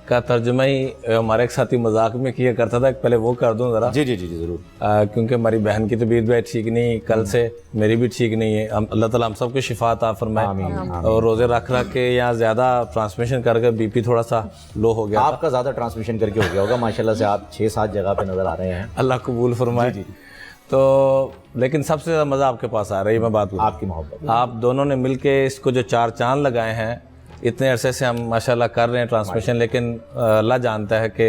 کا ترجمہ ہی ہمارے ایک ساتھی مذاق میں کیا کرتا تھا، پہلے وہ کر دوں ذرا۔ جی ضرور۔ کیونکہ ہماری بہن کی طبیعت بھی ٹھیک نہیں، کل سے میری بھی ٹھیک نہیں ہے، اللہ تعالیٰ ہم سب کو شفا عطا فرمائے۔ اور روزے رکھ کے یا زیادہ ٹرانسمیشن کر کے بی پی تھوڑا سا لو ہو گیا، آپ کا زیادہ ٹرانسمیشن کر کے ہو گیا ہوگا ماشاءاللہ سے، آپ 6-7 جگہ پہ نظر آ رہے ہیں، اللہ قبول فرمائے۔ تو لیکن سب سے زیادہ مزہ آپ کے پاس آ رہی ہے، میں بات آپ کی محبت۔ آپ دونوں نے مل کے اس کو جو 4 چاند لگائے ہیں، اتنے عرصے سے ہم ماشاءاللہ کر رہے ہیں ٹرانسمیشن، لیکن اللہ جانتا ہے کہ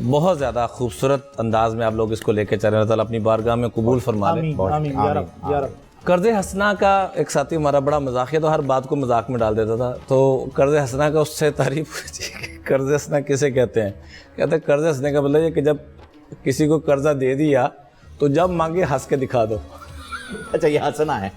بہت زیادہ خوبصورت انداز میں آپ لوگ اس کو لے کے چل رہے ہیں۔ اللہ تعالیٰ اپنی بارگاہ میں قبول فرما لے۔ آمین یا رب یا رب۔ قرض حسنہ کا ایک ساتھی ہمارا بڑا مذاقیہ، تو ہر بات کو مذاق میں ڈال دیتا تھا، تو قرض حسنہ کا اس سے تعریف قرض حسنہ کسے کہتے ہیں؟ کہتے ہیں قرض حسنہ کا مطلب یہ کہ جب کسی کو قرضہ دے دیا تو جب مانگے ہنس کے دکھا دو۔ اچھا یہ حسنہ ہے۔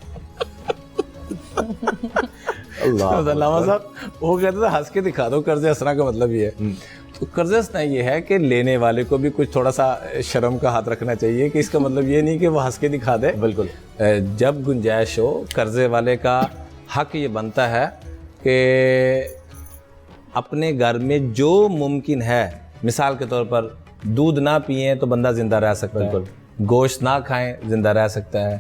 علامہ صاحب وہ کہتے تھے ہنس کے دکھا دو، قرض حسنہ کا مطلب یہ ہے۔ تو قرض حسنہ یہ ہے کہ لینے والے کو بھی کچھ تھوڑا سا شرم کا ہاتھ رکھنا چاہیے، کہ اس کا مطلب یہ نہیں کہ وہ ہنس کے دکھا دے۔ بالکل، جب گنجائش ہو، قرضے والے کا حق یہ بنتا ہے کہ اپنے گھر میں جو ممکن ہے، مثال کے طور پر دودھ نہ پئیں تو بندہ زندہ رہ سکتا ہے، گوشت نہ کھائیں زندہ رہ سکتا ہے،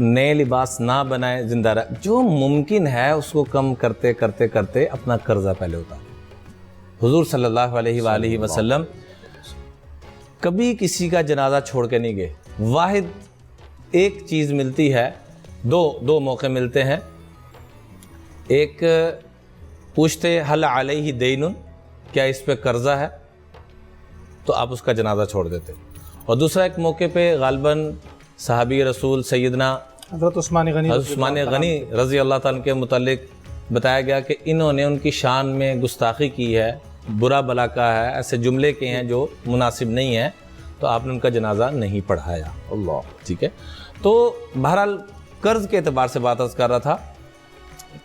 نئے لباس نہ بنائیں زندہ رہ، جو ممکن ہے اس کو کم کرتے کرتے کرتے اپنا قرضہ پہلے اتارو۔ حضور صلی اللہ علیہ وآلہ وسلم کبھی کسی کا جنازہ چھوڑ کے نہیں گئے۔ واحد ایک چیز ملتی ہے، دو موقع ملتے ہیں، ایک پوچھتے حل علیہ دین، کیا اس پہ قرضہ ہے، تو آپ اس کا جنازہ چھوڑ دیتے، اور دوسرا ایک موقع پہ غالباً صحابی رسول سیدنا حضرت عثمان غنی رضی اللہ تعالیٰ کے متعلق بتایا گیا کہ انہوں نے ان کی شان میں گستاخی کی ہے، برا بلا کا ہے، ایسے جملے کے ہیں جو مناسب نہیں ہیں، تو آپ نے ان کا جنازہ نہیں پڑھایا۔ اللہ، ٹھیک ہے۔ تو بہرحال قرض کے اعتبار سے بات عرض کر رہا تھا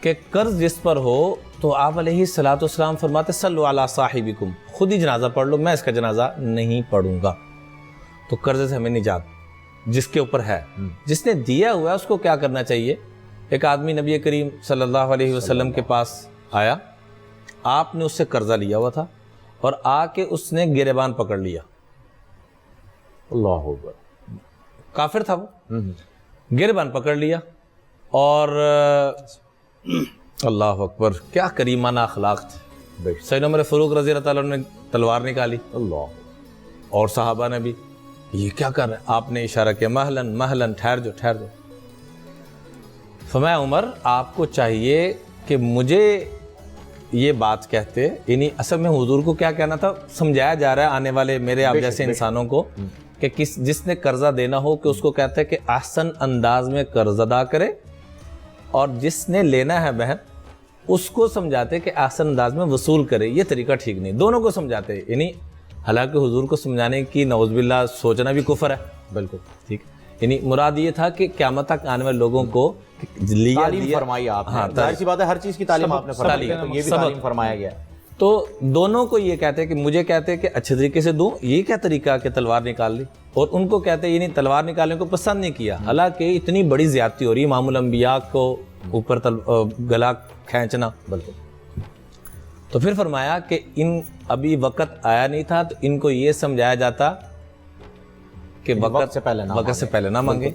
کہ قرض جس پر ہو تو آپ علیہ الصلوۃ والسلام فرماتے صلوا علی صاحبکم، خود ہی جنازہ پڑھ لو، میں اس کا جنازہ نہیں پڑھوں گا۔ تو قرض سے ہمیں نجات جس کے اوپر ہے، جس نے دیا ہوا ہے اس کو کیا کرنا چاہیے؟ ایک آدمی نبی کریم صلی اللہ علیہ وسلم کے پاس آیا، آپ نے اس سے قرضہ لیا ہوا تھا اور آ کے اس نے گریبان پکڑ لیا. اللہ اکبر. کافر تھا وہ, گریبان پکڑ لیا اور اللہ اکبر کیا کریمانہ اخلاق تھے. سیدنا عمر فاروق رضی اللہ تعالیٰ عنہ نے تلوار نکالی, اللہ, اور صحابہ نے بھی, یہ کیا کر رہے ہیں؟ آپ نے اشارہ کیا مہلن مہلن, ٹھہر جاؤ ٹھہر جاؤ. فرمایا عمر آپ کو چاہیے کہ مجھے یہ بات کہتے, یعنی اصل میں حضور کو کیا کہنا تھا, سمجھایا جا رہا ہے آنے والے میرے آپ جیسے انسانوں کو کہ جس نے قرضہ دینا ہو کہ اس کو کہتے ہیں کہ احسن انداز میں قرض ادا کرے, اور جس نے لینا ہے بہن اس کو سمجھاتے کہ احسن انداز میں وصول کرے. یہ طریقہ ٹھیک نہیں, دونوں کو سمجھاتے. یعنی حالانکہ حضور کو سمجھانے کی نعوذ باللہ سوچنا بھی کفر ہے, بالکل ٹھیک. یعنی مراد یہ تھا کہ قیامت تک آنے والے لوگوں کو تعلیم فرمائی آپ نے, ظاہر سی بات ہے ہر چیز کی تعلیم آپ نے فرمائی, تو یہ بھی تعلیم فرمایا گیا. تو دونوں کو یہ کہتے ہیں کہ مجھے کہتے ہیں کہ اچھے طریقے سے دوں, یہ کیا طریقہ کہ تلوار نکال لی, اور ان کو کہتے ہیں یعنی تلوار نکالنے کو پسند نہیں کیا. حالانکہ اتنی بڑی زیادتی ہو رہی ہے, امام الانبیاء کو اوپر گلا کھینچنا. بالکل. تو پھر فرمایا کہ ان ابھی وقت آیا نہیں تھا, تو ان کو یہ سمجھایا جاتا کہ وقت سے پہلے نہ مانگے,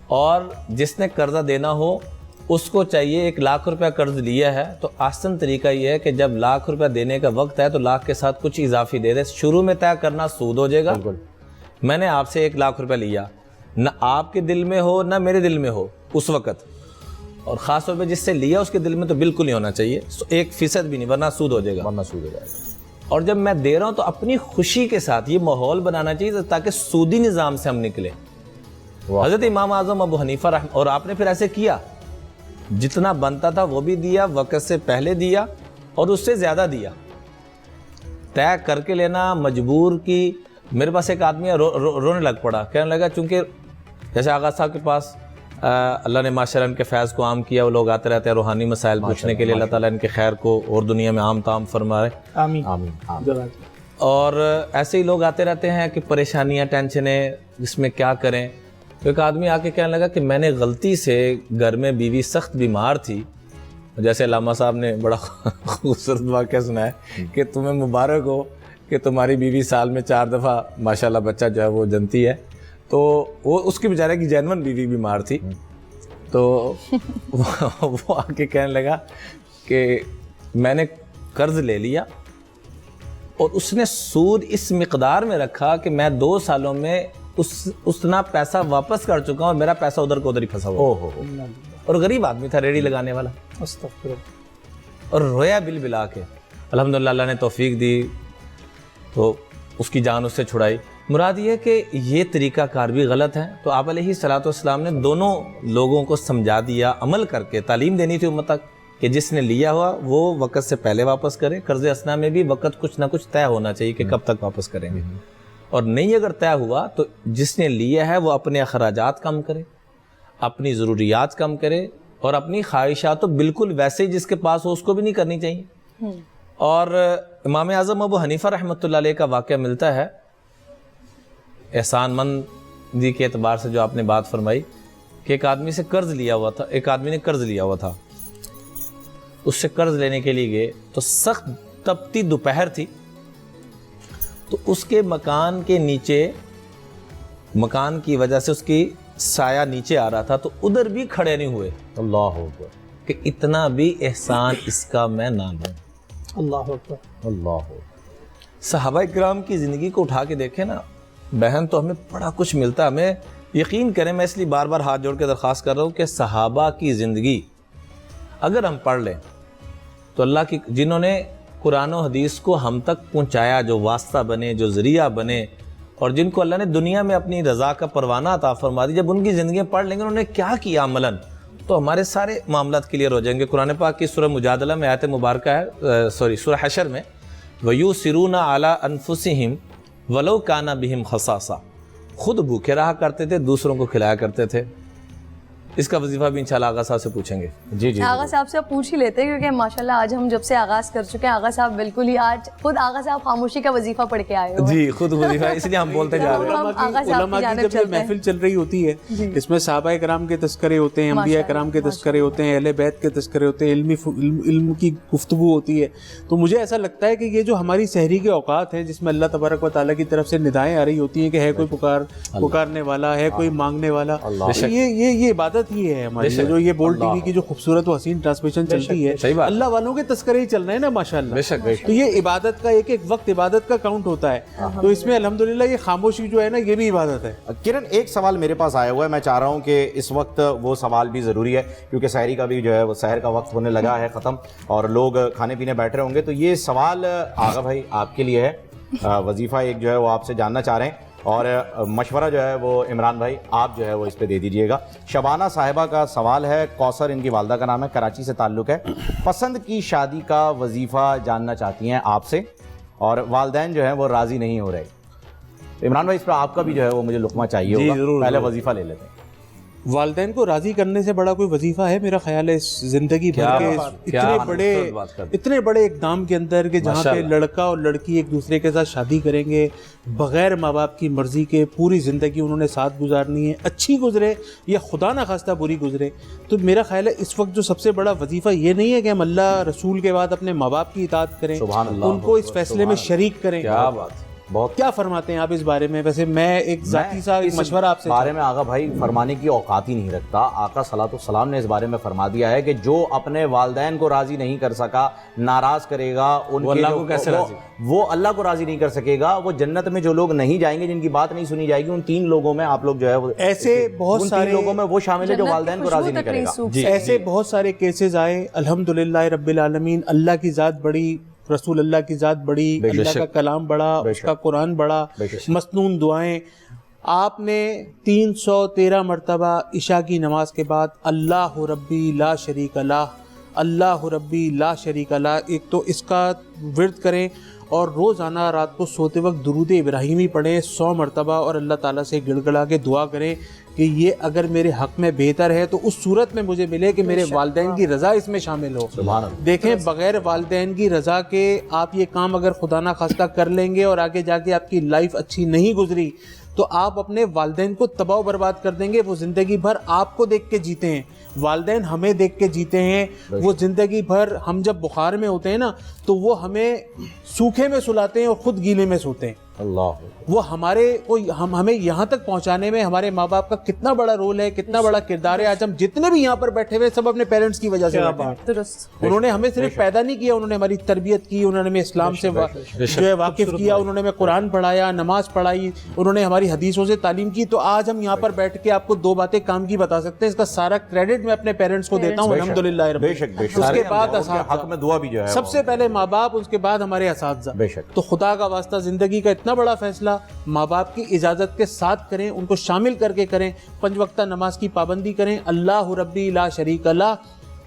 اور جس نے قرضہ دینا ہو اس کو چاہیے 1,00,000 روپیہ قرض لیا ہے تو آسان طریقہ یہ ہے کہ جب 1,00,000 روپیہ دینے کا وقت ہے تو 1,00,000 کے ساتھ کچھ اضافی دے دے. شروع میں طے کرنا سود ہو جائے گا. میں نے آپ سے 1,00,000 روپیہ لیا, نہ آپ کے دل میں ہو نہ میرے دل میں ہو اس وقت, اور خاص طور پہ جس سے لیا اس کے دل میں تو بالکل نہیں ہونا چاہیے, 1% بھی نہیں, ورنہ سود ہو جائے گا. اور جب میں دے رہا ہوں تو اپنی خوشی کے ساتھ یہ ماحول بنانا چاہیے تاکہ سودی نظام سے ہم نکلیں. حضرت امام اعظم ابو حنیفہ اور آپ نے پھر ایسے کیا, جتنا بنتا تھا وہ بھی دیا, وقت سے پہلے دیا اور اس سے زیادہ دیا. طے کر کے لینا مجبور کی. میرے پاس ایک آدمی رونے لگ پڑا, کہنے لگا چونکہ جیسے آغا صاحب کے پاس اللہ نے ماشاءاللہ ان کے فیض کو عام کیا, وہ لوگ آتے رہتے ہیں روحانی مسائل پوچھنے کے لیے, اللہ تعالیٰ ان کے خیر کو اور دنیا میں عام تام فرمائے, آمین آمین. اور ایسے ہی لوگ آتے رہتے ہیں کہ پریشانیاں, ٹینشنیں, اس میں کیا کریں. تو ایک آدمی آ کے کہنے لگا کہ میں نے غلطی سے گھر میں بیوی سخت بیمار تھی, جیسے علامہ صاحب نے بڑا خوبصورت واقعہ سنا ہے کہ تمہیں مبارک ہو کہ تمہاری بیوی سال میں 4 دفعہ ماشاءاللہ بچہ جو ہے وہ جنتی ہے. تو وہ اس کی بیچارے کی جینون بیوی بیمار تھی, تو وہ آ کے کہنے لگا کہ میں نے قرض لے لیا اور اس نے سود اس مقدار میں رکھا کہ میں 2 سالوں میں اتنا پیسہ واپس کر چکا ہوں اور میرا پیسہ ادھر کو ادھر ہی پھنسا ہوا. اور غریب آدمی تھا, ریڑھی لگانے والا, اور رویا بل بلا کے. الحمدللہ اللہ نے توفیق دی تو اس کی جان اس سے چھڑائی. مراد یہ ہے کہ یہ طریقہ کار بھی غلط ہے. تو آپ علیہ الصلوۃ والسلام نے دونوں لوگوں کو سمجھا دیا, عمل کر کے تعلیم دینی تھی امت تک کہ جس نے لیا ہوا وہ وقت سے پہلے واپس کرے. قرض اثنا میں بھی وقت کچھ نہ کچھ طے ہونا چاہیے کہ کب تک واپس کریں گے, اور نہیں اگر طے ہوا تو جس نے لیا ہے وہ اپنے اخراجات کم کرے, اپنی ضروریات کم کرے, اور اپنی خواہشات تو بالکل ویسے ہی جس کے پاس ہو اس کو بھی نہیں کرنی چاہیے. اور امام اعظم ابو حنیفہ رحمۃ اللہ علیہ کا واقعہ ملتا ہے احسان مندی کے اعتبار سے, جو آپ نے بات فرمائی کہ ایک آدمی سے قرض لیا ہوا تھا, ایک آدمی نے قرض لیا ہوا تھا, اس سے قرض لینے کے لیے گئے تو سخت تپتی دوپہر تھی, تو اس کے مکان کے نیچے, مکان کی وجہ سے اس کی سایہ نیچے آ رہا تھا, تو ادھر بھی کھڑے نہیں ہوئے. اللہ اکبر, کہ اتنا بھی احسان اس کا میں نہ لوں. اللہ اکبر. اللہ. صحابہ کرام کی زندگی کو اٹھا کے دیکھیں نا بہن, تو ہمیں بڑا کچھ ملتا ہے. ہمیں یقین کریں, میں اس لیے بار بار ہاتھ جوڑ کے درخواست کر رہا ہوں کہ صحابہ کی زندگی اگر ہم پڑھ لیں تو اللہ کی, جنہوں نے قرآن و حدیث کو ہم تک پہنچایا, جو واسطہ بنے, جو ذریعہ بنے, اور جن کو اللہ نے دنیا میں اپنی رضا کا پروانہ عطا فرما دی, جب ان کی زندگیاں پڑھ لیں گے انہوں نے کیا کیا عملاً, تو ہمارے سارے معاملات کلیئر ہو جائیں گے. قرآن پاک کی سورہ مجادلہ میں آیت مبارکہ ہے, سورہ حشر میں, وَيُؤْثِرُونَ عَلَىٰ أَنفُسِهِمْ وَلَوْ كَانَ بِهِمْ خَصَاصَةٌ, خود بھوکے رہا کرتے تھے, دوسروں کو کھلایا کرتے تھے. اس کا وظیفہ بھی انشاءاللہ آغا صاحب سے پوچھیں گے. جی جی آغا صاحب سے پوچھ ہی لیتے ہیں کیونکہ ماشاءاللہ آج ہم جب سے آغاز کر چکے ہیں آغا صاحب بالکل ہی آج خود آغا صاحب خاموشی کا وظیفہ پڑھ کے آئے ہوئے جی خود وظیفہ اس لیے ہم بولتے جا رہے ہیں. علماء کی جب یہ محفل چل رہی ہوتی ہے اس میں صحابہ کرام کے تذکرے ہوتے ہیں, انبیاء کرام کے تذکرے ہوتے ہیں, اہل بیت کے تذکرے ہوتے ہیں, علم کی گفتگو ہوتی ہے, تو مجھے ایسا لگتا ہے کہ یہ جو ہماری سحری کے اوقات ہیں جس میں اللہ تبارک و تعالیٰ کی طرف سے ندائیں آ رہی ہوتی ہیں کہ ہے کوئی پکارنے والا, ہے کوئی مانگنے والا, یہ عبادت ہی ہے ہماری. جو یہ بولڈ ٹی وی کی جو خوبصورت و حسین ٹرانسمیشن چلتی ہے اللہ والوں کے تذکرے ہی چل رہے ہیں نا ماشاءاللہ, تو یہ عبادت کا ایک وقت عبادت کا کاؤنٹ ہوتا ہے, تو اس میں الحمدللہ یہ خاموشی جو ہے نا یہ بھی عبادت ہے. کرن ایک سوال میرے پاس آیا ہوا ہے, میں چاہ رہا ہوں کہ اس وقت وہ سوال بھی ضروری ہے کیونکہ سحری کا بھی جو ہے وہ سحر کا وقت ہونے لگا ہے ختم اور لوگ کھانے پینے بیٹھ رہے ہوں گے, تو یہ سوال آغا بھائی آپ کے لیے ہے. وظیفہ ایک جو ہے وہ آپ سے جاننا چاہ رہے ہیں اور مشورہ جو ہے وہ عمران بھائی آپ جو ہے وہ اس پہ دے دیجئے گا. شبانہ صاحبہ کا سوال ہے, کوثر ان کی والدہ کا نام ہے, کراچی سے تعلق ہے, پسند کی شادی کا وظیفہ جاننا چاہتی ہیں آپ سے اور والدین جو ہیں وہ راضی نہیں ہو رہے. عمران بھائی اس پہ آپ کا بھی جو ہے وہ مجھے لقمہ چاہیے ہوگا, پہلے وظیفہ لے لیتے ہیں. والدین کو راضی کرنے سے بڑا کوئی وظیفہ ہے میرا خیال ہے اس زندگی بھر کے اتنے بڑے اقدام کے اندر کہ جہاں پہ لڑکا اور لڑکی ایک دوسرے کے ساتھ شادی کریں گے بغیر ماں باپ کی مرضی کے, پوری زندگی انہوں نے ساتھ گزارنی ہے, اچھی گزرے یا خدا نہ خواستہ بری گزرے, تو میرا خیال ہے اس وقت جو سب سے بڑا وظیفہ یہ نہیں ہے کہ ہم اللہ رسول کے بعد اپنے ماں باپ کی اطاعت کریں, ان کو اس فیصلے میں شریک کریں. کیا بات, بہت کیا فرماتے ہیں آپ اس بارے میں؟ ویسے میں ایک ذاتی سا مشورہ آپ سے بارے میں آغا بھائی فرمانے کی اوقات ہی نہیں رکھتا. آقا صلاۃ والسلام نے اس بارے میں فرما دیا ہے کہ جو اپنے والدین کو راضی نہیں کر سکا, ناراض کرے گا, ان کے وہ اللہ کو راضی نہیں کر سکے گا. وہ جنت میں جو لوگ نہیں جائیں گے, جن کی بات نہیں سنی جائے گی, ان 3 لوگوں میں آپ لوگ جو ہے ایسے بہت سارے لوگوں میں وہ شامل ہے جو والدین کو راضی نہیں کرے گا. ایسے بہت سارے کیسز آئے. الحمدللہ رب العالمین, اللہ کی ذات بڑی, رسول اللہ کی ذات بڑی, اللہ کا کلام بڑا, اس کا قرآن بڑا, مسنون دعائیں. آپ نے 313 مرتبہ عشاء کی نماز کے بعد اللہ ربی لا شریک لہ, اللہ ربی لا شریک لہ, ایک تو اس کا ورد کریں اور روزانہ رات کو سوتے وقت درود ابراہیمی پڑھیں 100 مرتبہ اور اللہ تعالیٰ سے گڑ گڑا کے دعا کریں کہ یہ اگر میرے حق میں بہتر ہے تو اس صورت میں مجھے ملے کہ میرے والدین کی رضا اس میں شامل ہو. دیکھیں بغیر والدین کی رضا کے آپ یہ کام اگر خدا نہ خواستہ کر لیں گے اور آگے جا کے آپ کی لائف اچھی نہیں گزری تو آپ اپنے والدین کو تباہ و برباد کر دیں گے. وہ زندگی بھر آپ کو دیکھ کے جیتے ہیں, والدین ہمیں دیکھ کے جیتے ہیں. وہ زندگی بھر ہم جب بخار میں ہوتے ہیں نا تو وہ ہمیں سوکھے میں سلاتے ہیں اور خود گیلے میں سوتے ہیں. اللہ, وہ ہمیں یہاں تک پہنچانے میں ہمارے ماں باپ کا کتنا بڑا رول ہے, کتنا بڑا کردار ہے. آج ہم جتنے بھی یہاں پر بیٹھے ہوئے سب اپنے پیرنٹس کی وجہ سے بیٹھے ہیں. انہوں نے ہمیں صرف پیدا نہیں کیا, انہوں نے ہماری تربیت کی, انہوں نے ہمیں اسلام سے جو ہے واقف کیا, انہوں نے ہمیں قرآن پڑھایا, نماز پڑھائی, انہوں نے ہماری حدیثوں سے تعلیم کی. تو آج ہم یہاں پر بیٹھ کے آپ کو 2 باتیں کام کی بتا سکتے ہیں. اس کا سارا کریڈٹ میں اپنے پیرنٹس کو دیتا ہوں الحمدللہ. اس کے بعد حق میں دعا بھی جو ہے سب سے پہلے ماں باپ, اس کے بعد ہمارے اساتذہ. تو خدا کا واسطہ زندگی کا اتنا بڑا فیصلہ ماں باپ کی اجازت کے ساتھ کریں, ان کو شامل کر کے کریں. 5 وقتہ نماز کی پابندی کریں, اللہ ربی لا شریک لہ,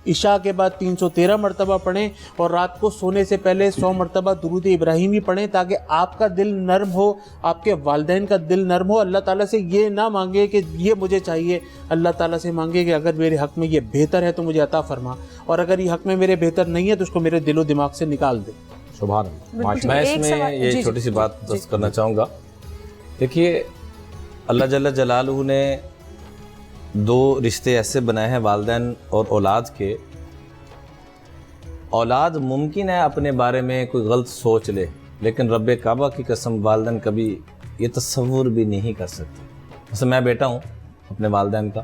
عشاء کے بعد 313 مرتبہ پڑھیں اور رات کو سونے سے پہلے 100 مرتبہ درود ابراہیمی پڑھیں تاکہ آپ کا دل نرم ہو, آپ کے والدین کا دل نرم ہو. اللہ تعالیٰ سے یہ نہ مانگے کہ یہ مجھے چاہیے, اللہ تعالیٰ سے مانگے کہ اگر میرے حق میں یہ بہتر ہے تو مجھے عطا فرما, اور اگر یہ حق میں میرے بہتر نہیں ہے تو اس کو میرے دل و دماغ سے نکال دے. سبحان اللہ. میں اس میں یہ چھوٹی سی بات درست کرنا چاہوں گا. دیکھیے اللہ جل جلالہ نے 2 رشتے ایسے بنائے ہیں والدین اور اولاد کے. اولاد ممکن ہے اپنے بارے میں کوئی غلط سوچ لے, لیکن رب کعبہ کی قسم والدین کبھی یہ تصور بھی نہیں کر سکتے. جیسے میں بیٹا ہوں اپنے والدین کا,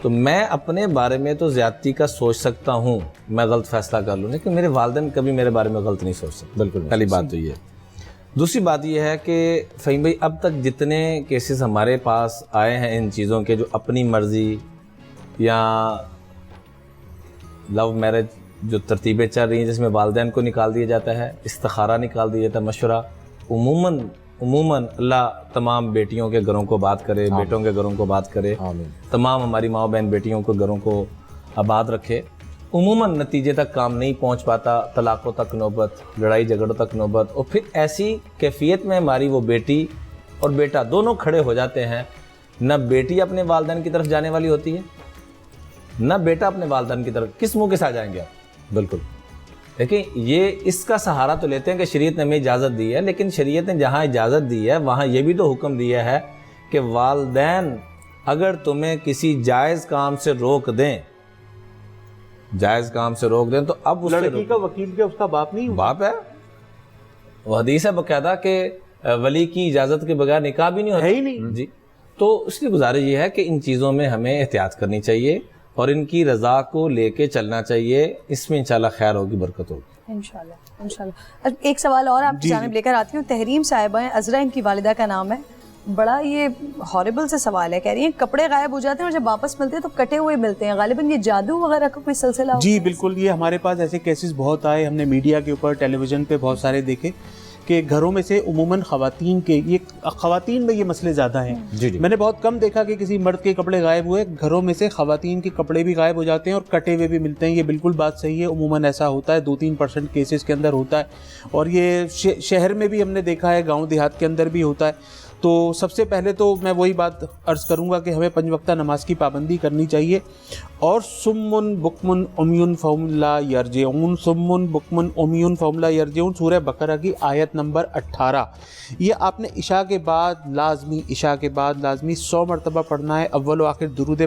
تو میں اپنے بارے میں تو زیادتی کا سوچ سکتا ہوں, میں غلط فیصلہ کر لوں, لیکن میرے والدین کبھی میرے بارے میں غلط نہیں سوچ سکتے. بالکل, پہلی بات تو یہ ہے. دوسری بات یہ ہے کہ فہیم بھائی اب تک جتنے کیسز ہمارے پاس آئے ہیں ان چیزوں کے, جو اپنی مرضی یا لو میرج جو ترتیبیں چل رہی ہیں جس میں والدین کو نکال دیا جاتا ہے, استخارہ نکال دیا جاتا ہے, مشورہ, عموماً اللہ تمام بیٹیوں کے گھروں کو بات کرے, بیٹوں کے گھروں کو بات کرے, تمام ہماری ماں بہن بیٹیوں کے گھروں کو آباد رکھے. عموماً نتیجے تک کام نہیں پہنچ پاتا, طلاقوں تک نوبت, لڑائی جھگڑوں تک نوبت, اور پھر ایسی کیفیت میں ہماری وہ بیٹی اور بیٹا دونوں کھڑے ہو جاتے ہیں. نہ بیٹی اپنے والدین کی طرف جانے والی ہوتی ہے نہ بیٹا اپنے والدین کی طرف، کس منہ کے ساتھ جائیں گے آپ؟ بالکل دیکھیں یہ اس کا سہارا تو لیتے ہیں کہ شریعت نے ہمیں اجازت دی ہے، لیکن شریعت نے جہاں اجازت دی ہے وہاں یہ بھی تو حکم دیا ہے کہ والدین اگر تمہیں کسی جائز کام سے روک دیں، جائز کام سے روک دیں تو اب اس لڑکی کا وکیل کیا اس کا باپ نہیں؟ باپ ہے، وہ حدیث ہے باقاعدہ کہ ولی کی اجازت کے بغیر نکاح بھی نہیں ہوتا، ہے ہی نہیں جی۔ تو اس کی گزارش یہ ہے کہ ان چیزوں میں ہمیں احتیاط کرنی چاہیے اور ان کی رضا کو لے کے چلنا چاہیے، اس میں انشاءاللہ خیر ہوگی، برکت ہوگی انشاءاللہ۔ ایک سوال اور آپ کی جانب لے کر آتی ہوں، تحریم صاحبہ ہیں، عذرا ان کی والدہ کا نام ہے، بڑا یہ ہاربل سے سوال ہے، کہہ رہی ہیں کپڑے غائب ہو جاتے ہیں اور جب واپس ملتے ہیں تو کٹے ہوئے ملتے ہیں، غالباً یہ جادو وغیرہ کا کوئی سلسلہ ہوتا ہے؟ جی بالکل، یہ ہمارے پاس ایسے کیسز بہت آئے، ہم نے میڈیا کے اوپر ٹیلی ویژن پہ بہت سارے دیکھے کہ گھروں میں سے عموماً خواتین میں یہ مسئلے زیادہ ہیں۔ میں نے بہت کم دیکھا کہ کسی مرد کے کپڑے غائب ہوئے، گھروں میں سے خواتین کے کپڑے بھی غائب ہو جاتے ہیں اور کٹے ہوئے بھی ملتے ہیں۔ یہ بالکل بات صحیح ہے، عموماً ایسا ہوتا ہے، 2-3% کیسز کے اندر ہوتا ہے، اور یہ شہر میں بھی ہم نے دیکھا ہے، گاؤں دیہات کے اندر بھی ہوتا ہے۔ تو سب سے پہلے تو میں وہی بات عرض کروں گا کہ ہمیں 5 وقتہ نماز کی پابندی کرنی چاہیے، اور سمن بکمن عمیون فہم لا یرجعون، سمن بکمن عمیون فہم لا یرجعون، سورہ بقرہ کی آیت نمبر 18۔ یہ آپ نے عشاء کے بعد لازمی 100 مرتبہ پڑھنا ہے، اول و آخر درود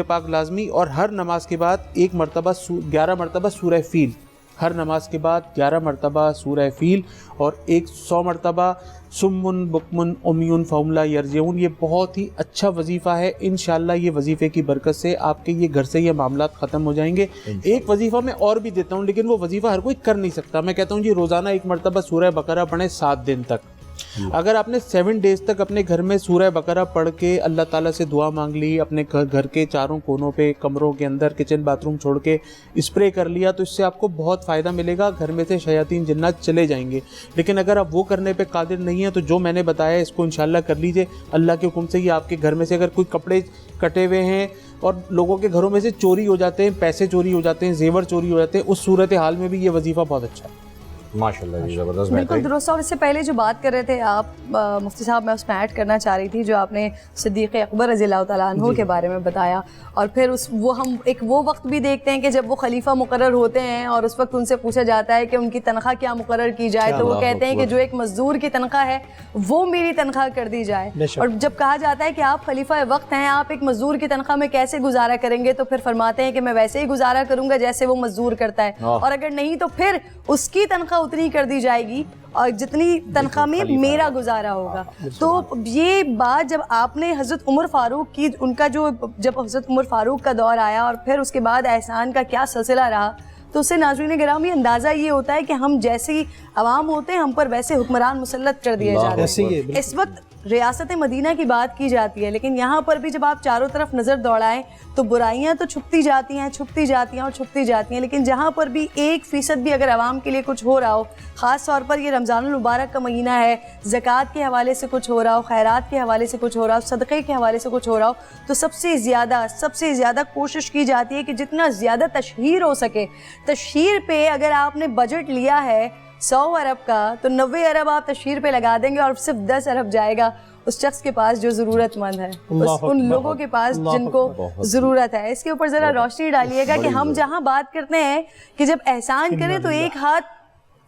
پاک لازمی، اور ہر نماز کے بعد 11 مرتبہ سورہ فیل، ہر نماز کے بعد 11 مرتبہ سورہ فیل اور 100 مرتبہ سمن بکمن عمیون فہم لا یرجعون۔ یہ بہت ہی اچھا وظیفہ ہے، انشاءاللہ یہ وظیفے کی برکت سے آپ کے یہ گھر سے یہ معاملات ختم ہو جائیں گے۔ ایک وظیفہ میں اور بھی دیتا ہوں، لیکن وہ وظیفہ ہر کوئی کر نہیں سکتا۔ میں کہتا ہوں جی روزانہ 1 مرتبہ سورہ بقرہ پڑھیں 7 دن تک۔ اگر آپ نے 7 ڈیز تک اپنے گھر میں سورہ بقرہ پڑھ کے اللہ تعالیٰ سے دعا مانگ لی، اپنے گھر کے چاروں کونوں پہ، کمروں کے اندر، کچن باتھ روم چھوڑ کے اسپرے کر لیا، تو اس سے آپ کو بہت فائدہ ملے گا، گھر میں سے شیاطین جنات چلے جائیں گے۔ لیکن اگر آپ وہ کرنے پہ قادر نہیں ہیں تو جو میں نے بتایا اس کو انشاءاللہ کر لیجئے، اللہ کے حکم سے۔ یہ آپ کے گھر میں سے اگر کوئی کپڑے کٹے ہوئے ہیں اور لوگوں کے گھروں میں سے چوری ہو جاتے ہیں، پیسے چوری ہو جاتے ہیں، زیور چوری ہو جاتے ہیں، اس صورتحال میں بھی یہ وظیفہ بہت اچھا ہے۔ ماشاءاللہ جی، زبردست، بالکل درست۔ اور اس سے پہلے جو بات کر رہے تھے آپ مفتی صاحب، میں اس میں ایڈ کرنا چاہ رہی تھی جو آپ نے صدیق اکبر رضی اللہ تعالیٰ عنہ کے بارے میں بتایا، اور پھر ہم وہ وقت بھی دیکھتے ہیں کہ جب وہ خلیفہ مقرر ہوتے ہیں اور اس وقت ان سے پوچھا جاتا ہے کہ ان کی تنخواہ کیا مقرر کی جائے، تو وہ کہتے ہیں کہ جو ایک مزدور کی تنخواہ ہے وہ میری تنخواہ کر دی جائے۔ اور جب کہا جاتا ہے کہ آپ خلیفہ وقت ہیں، آپ ایک مزدور کی تنخواہ میں کیسے گزارا کریں گے، تو پھر فرماتے ہیں کہ میں ویسے ہی گزارا کروں گا جیسے وہ مزدور کرتا ہے، اور اگر نہیں تو پھر اس کی تنخواہ اتنی کر دی جائے گی اور جتنی تنخواہ میں میرا گزارا ہوگا۔ تو یہ بات جب آپ نے حضرت عمر فاروق کی، ان کا جب حضرت عمر فاروق کا دور آیا اور پھر اس کے بعد احسان کا کیا سلسلہ رہا، تو اس سے ناظرین گرامی اندازہ یہ ہوتا ہے کہ ہم جیسی عوام ہوتے ہیں ہم پر ویسے حکمران مسلط کر دیے جاتے ہیں۔ اس وقت ریاست مدینہ کی بات کی جاتی ہے، لیکن یہاں پر بھی جب آپ چاروں طرف نظر دوڑائیں تو برائیاں تو چھپتی جاتی ہیں، لیکن جہاں پر بھی 1% بھی اگر عوام کے لیے کچھ ہو رہا ہو، خاص طور پر یہ رمضان المبارک کا مہینہ ہے، زکوٰۃ کے حوالے سے کچھ ہو رہا ہو، خیرات کے حوالے سے کچھ ہو رہا ہو، صدقے کے حوالے سے کچھ ہو رہا ہو، تو سب سے زیادہ کوشش کی جاتی ہے کہ جتنا زیادہ تشہیر ہو سکے، تشہیر پہ اگر آپ نے بجٹ لیا ہے 100 ارب کا تو 90 ارب آپ تشہیر پہ لگا دیں گے اور صرف 10 ارب جائے گا اس شخص کے پاس جو ضرورت مند ہے، ان لوگوں کے پاس جن کو ضرورت ہے۔ اس کے اوپر ذرا روشنی ڈالیے گا کہ ہم جہاں بات کرتے ہیں کہ جب احسان کریں تو ایک ہاتھ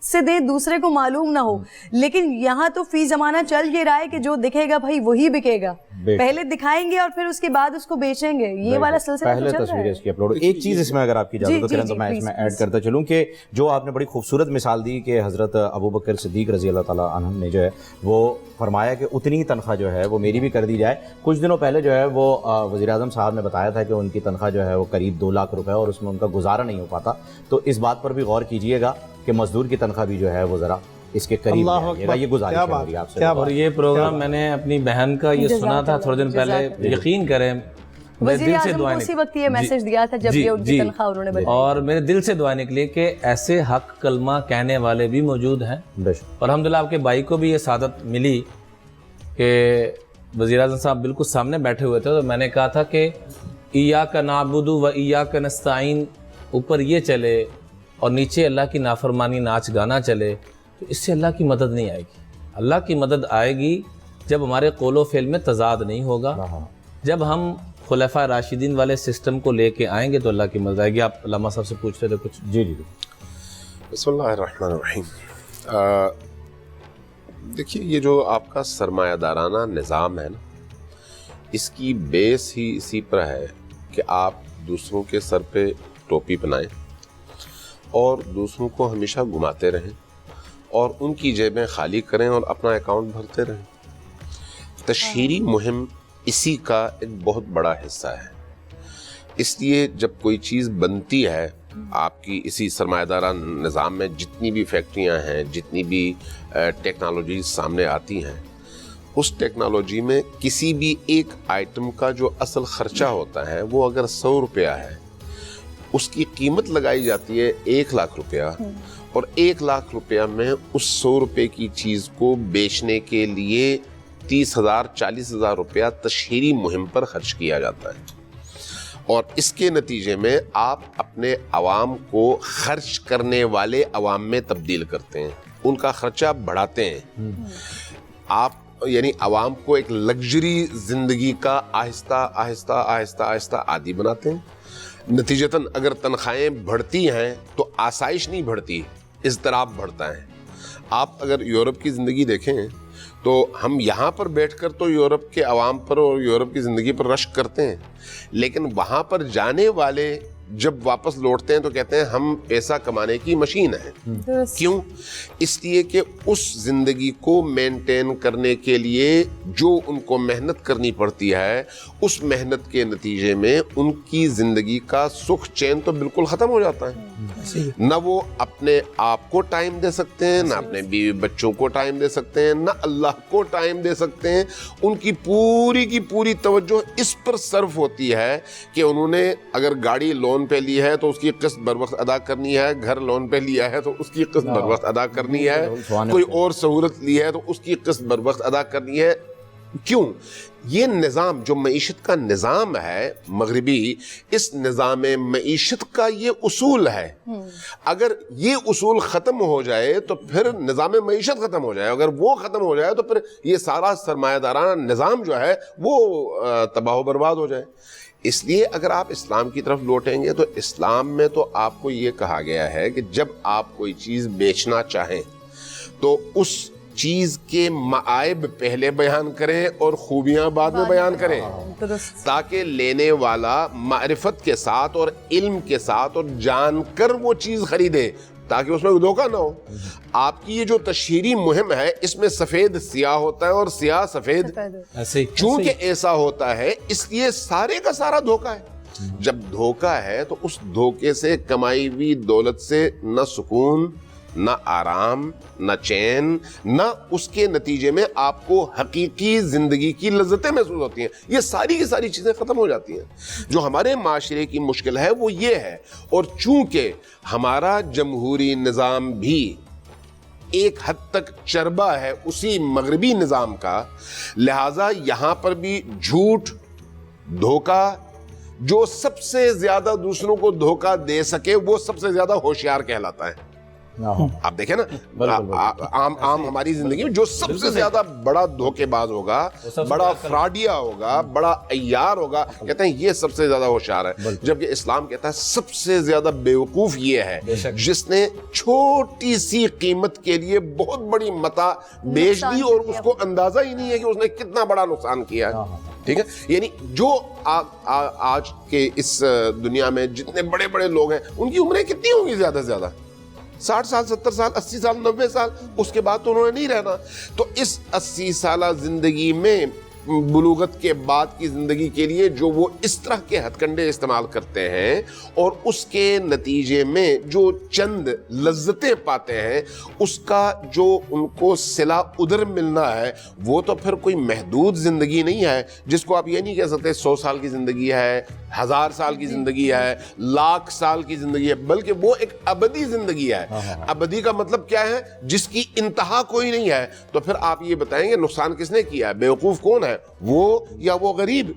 سے دے دوسرے کو معلوم نہ ہو، لیکن یہاں تو فی زمانہ چل یہ رہا ہے کہ جو دکھے گا بھائی وہی بکے گا، پہلے دکھائیں گے اور پھر اس کے بعد اس کو بیچیں گے، یہ والا سلسلہ پہلے تصویر اس کی اپلوڈ۔ ایک چیز اس میں اگر آپ کی اجازت ہو کریں تو میں اس میں ایڈ کرتا چلوں کہ جو آپ نے بڑی خوبصورت مثال دی کہ حضرت ابوبکر صدیق رضی اللہ تعالیٰ عنہ نے جو ہے وہ فرمایا کہ اتنی تنخواہ جو ہے وہ میری بھی کر دی جائے۔ کچھ دنوں پہلے جو ہے وہ وزیر اعظم صاحب نے بتایا تھا کہ ان کی تنخواہ جو ہے وہ قریب 2 لاکھ روپے اور اس میں ان کا گزارا نہیں ہو پاتا، تو اس بات پر بھی غور کیجئے گا کہ مزدور کی تنخواہ بھی جو ہے وہ ذرا اس کے قریب آئیے گا، یہ گزارش ہے میری آپ سے۔ اور یہ پروگرام میں نے اپنی بہن کا یہ سنا تھا تھوڑے دن پہلے، یقین کریں وزیر اعظم کو اسی وقت یہ میسج دیا تھا جب یہ ان کی تنخواہ انہوں نے بتائی، اور میرے دل سے دعا نکلی کہ ایسے حق کلمہ کہنے والے بھی موجود ہیں، اور الحمدللہ آپ کے بھائی کو بھی یہ سعادت ملی کہ وزیر اعظم صاحب بالکل سامنے بیٹھے ہوئے تھے، تو میں نے کہا تھا کہ ایاک نعبد و ایاک نستعین اوپر یہ چلے اور نیچے اللہ کی نافرمانی ناچ گانا چلے، تو اس سے اللہ کی مدد نہیں آئے گی۔ اللہ کی مدد آئے گی جب ہمارے قول و فعل میں تضاد نہیں ہوگا، جب ہم خلفاء راشدین والے سسٹم کو لے کے آئیں گے تو اللہ کی مدد آئے گی. آپ علامہ صاحب سے پوچھ رہے تھے کچھ؟ جی جی. بسم اللہ الرحمن الرحیم. دیکھیے یہ جو آپ کا سرمایہ دارانہ نظام ہے نا، اس کی بیس ہی اسی پر ہے کہ آپ دوسروں کے سر پہ ٹوپی پہنائیں اور دوسروں کو ہمیشہ گھماتے رہیں اور ان کی جیبیں خالی کریں اور اپنا اکاؤنٹ بھرتے رہیں. تشہیری مہم اسی کا ایک بہت بڑا حصہ ہے. اس لیے جب کوئی چیز بنتی ہے آپ کی اسی سرمایہ دارانہ نظام میں، جتنی بھی فیکٹریاں ہیں، جتنی بھی ٹیکنالوجیز سامنے آتی ہیں، اس ٹیکنالوجی میں کسی بھی ایک آئٹم کا جو اصل خرچہ ہوتا ہے وہ اگر 100 روپیہ ہے، اس کی قیمت لگائی جاتی ہے 1 لاکھ روپیہ، اور 1 لاکھ روپیہ میں اس 100 روپے کی چیز کو بیچنے کے لیے 30,000 40,000 روپیہ تشہیری مہم پر خرچ کیا جاتا ہے. اور اس کے نتیجے میں آپ اپنے عوام کو خرچ کرنے والے عوام میں تبدیل کرتے ہیں، ان کا خرچہ بڑھاتے ہیں. آپ یعنی عوام کو ایک لگژری زندگی کا آہستہ آہستہ آہستہ آہستہ عادی بناتے ہیں. نتیجتاً اگر تنخواہیں بڑھتی ہیں تو آسائش نہیں بڑھتی، اضطراب بڑھتا ہے. آپ اگر یورپ کی زندگی دیکھیں تو ہم یہاں پر بیٹھ کر تو یورپ کے عوام پر اور یورپ کی زندگی پر رشک کرتے ہیں، لیکن وہاں پر جانے والے جب واپس لوٹتے ہیں تو کہتے ہیں ہم پیسہ کمانے کی مشین ہیں. کیوں؟ اس لیے کہ اس زندگی کو مینٹین کرنے کے لیے جو ان کو محنت کرنی پڑتی ہے، اس محنت کے نتیجے میں ان کی زندگی کا سکھ چین تو بالکل ختم ہو جاتا ہے. نہ وہ اپنے آپ کو ٹائم دے سکتے ہیں، نہ اپنے بیوی بچوں کو ٹائم دے سکتے ہیں، نہ اللہ کو ٹائم دے سکتے ہیں. ان کی پوری توجہ اس پر صرف ہوتی ہے کہ انہوں نے اگر گاڑی لون پہ لی ہے تو اس کی قسط بر وقت ادا کرنی ہے، گھر لون پہ لیا ہے تو اس کی قسط بر وقت ادا کرنی ہے، کوئی اور سہولت لی ہے تو اس کی قسط بر وقت ادا کرنی ہے. کیوں؟ یہ نظام جو معیشت کا نظام ہے مغربی، اس نظام معیشت کا یہ اصول ہے. اگر یہ اصول ختم ہو جائے تو پھر نظام معیشت ختم ہو جائے. اگر وہ ختم ہو جائے تو پھر یہ سارا سرمایہ دارانہ نظام جو ہے وہ تباہ و برباد ہو جائے. اس لیے اگر آپ اسلام کی طرف لوٹیں گے تو اسلام میں تو آپ کو یہ کہا گیا ہے کہ جب آپ کوئی چیز بیچنا چاہیں تو اس چیز کے معائب پہلے بیان کریں اور خوبیاں بعد میں بیان کریں، تاکہ لینے والا معرفت کے ساتھ اور علم کے ساتھ اور جان کر وہ چیز خریدے، تاکہ اس میں دھوکہ نہ ہو. آپ کی یہ جو تشہیری مہم ہے اس میں سفید سیاہ ہوتا ہے اور سیاہ سفید، چونکہ ایسا ہوتا ہے اس لیے سارے کا سارا دھوکہ ہے. جب دھوکہ ہے تو اس دھوکے سے کمائی ہوئی دولت سے نہ سکون، نہ آرام، نہ چین، نہ اس کے نتیجے میں آپ کو حقیقی زندگی کی لذتیں محسوس ہوتی ہیں. یہ ساری کی ساری چیزیں ختم ہو جاتی ہیں. جو ہمارے معاشرے کی مشکل ہے وہ یہ ہے. اور چونکہ ہمارا جمہوری نظام بھی ایک حد تک چربا ہے اسی مغربی نظام کا، لہذا یہاں پر بھی جھوٹ، دھوکہ، جو سب سے زیادہ دوسروں کو دھوکہ دے سکے وہ سب سے زیادہ ہوشیار کہلاتا ہے. آپ دیکھیں نا عام ہماری زندگی میں جو سب سے زیادہ بڑا دھوکے باز ہوگا، بڑا فراڈیا ہوگا، بڑا عیار ہوگا، کہتے ہیں یہ سب سے زیادہ ہوشیار ہے. جبکہ اسلام کہتا ہے سب سے زیادہ بیوقوف یہ ہے جس نے چھوٹی سی قیمت کے لیے بہت بڑی متاع بیچ دی اور اس کو اندازہ ہی نہیں ہے کہ اس نے کتنا بڑا نقصان کیا ہے. ٹھیک ہے، یعنی جو آج کے اس دنیا میں جتنے بڑے بڑے لوگ ہیں ان کی عمریں کتنی ہوں گی؟ زیادہ سے زیادہ 60 سال، 70 سال، 80 سال، 90 سال. اس کے بعد تو انہوں نے نہیں رہنا. تو اس 80 سالہ زندگی میں بلوغت کے بعد کی زندگی کے لیے جو وہ اس طرح کے ہتھ کنڈے استعمال کرتے ہیں اور اس کے نتیجے میں جو چند لذتیں پاتے ہیں، اس کا جو ان کو صلہ ادھر ملنا ہے وہ تو پھر کوئی محدود زندگی نہیں ہے جس کو آپ یہ نہیں کہہ سکتے 100 سال کی زندگی ہے، 1000 سال کی زندگی ہے، 1,00,000 سال کی زندگی ہے، بلکہ وہ ایک ابدی زندگی ہے. ابدی کا مطلب کیا ہے؟ جس کی انتہا کوئی نہیں ہے. تو پھر آپ یہ بتائیں گے نقصان کس نے کیا ہے؟ بیوقوف کون ہے، وہ یا وہ غریب؟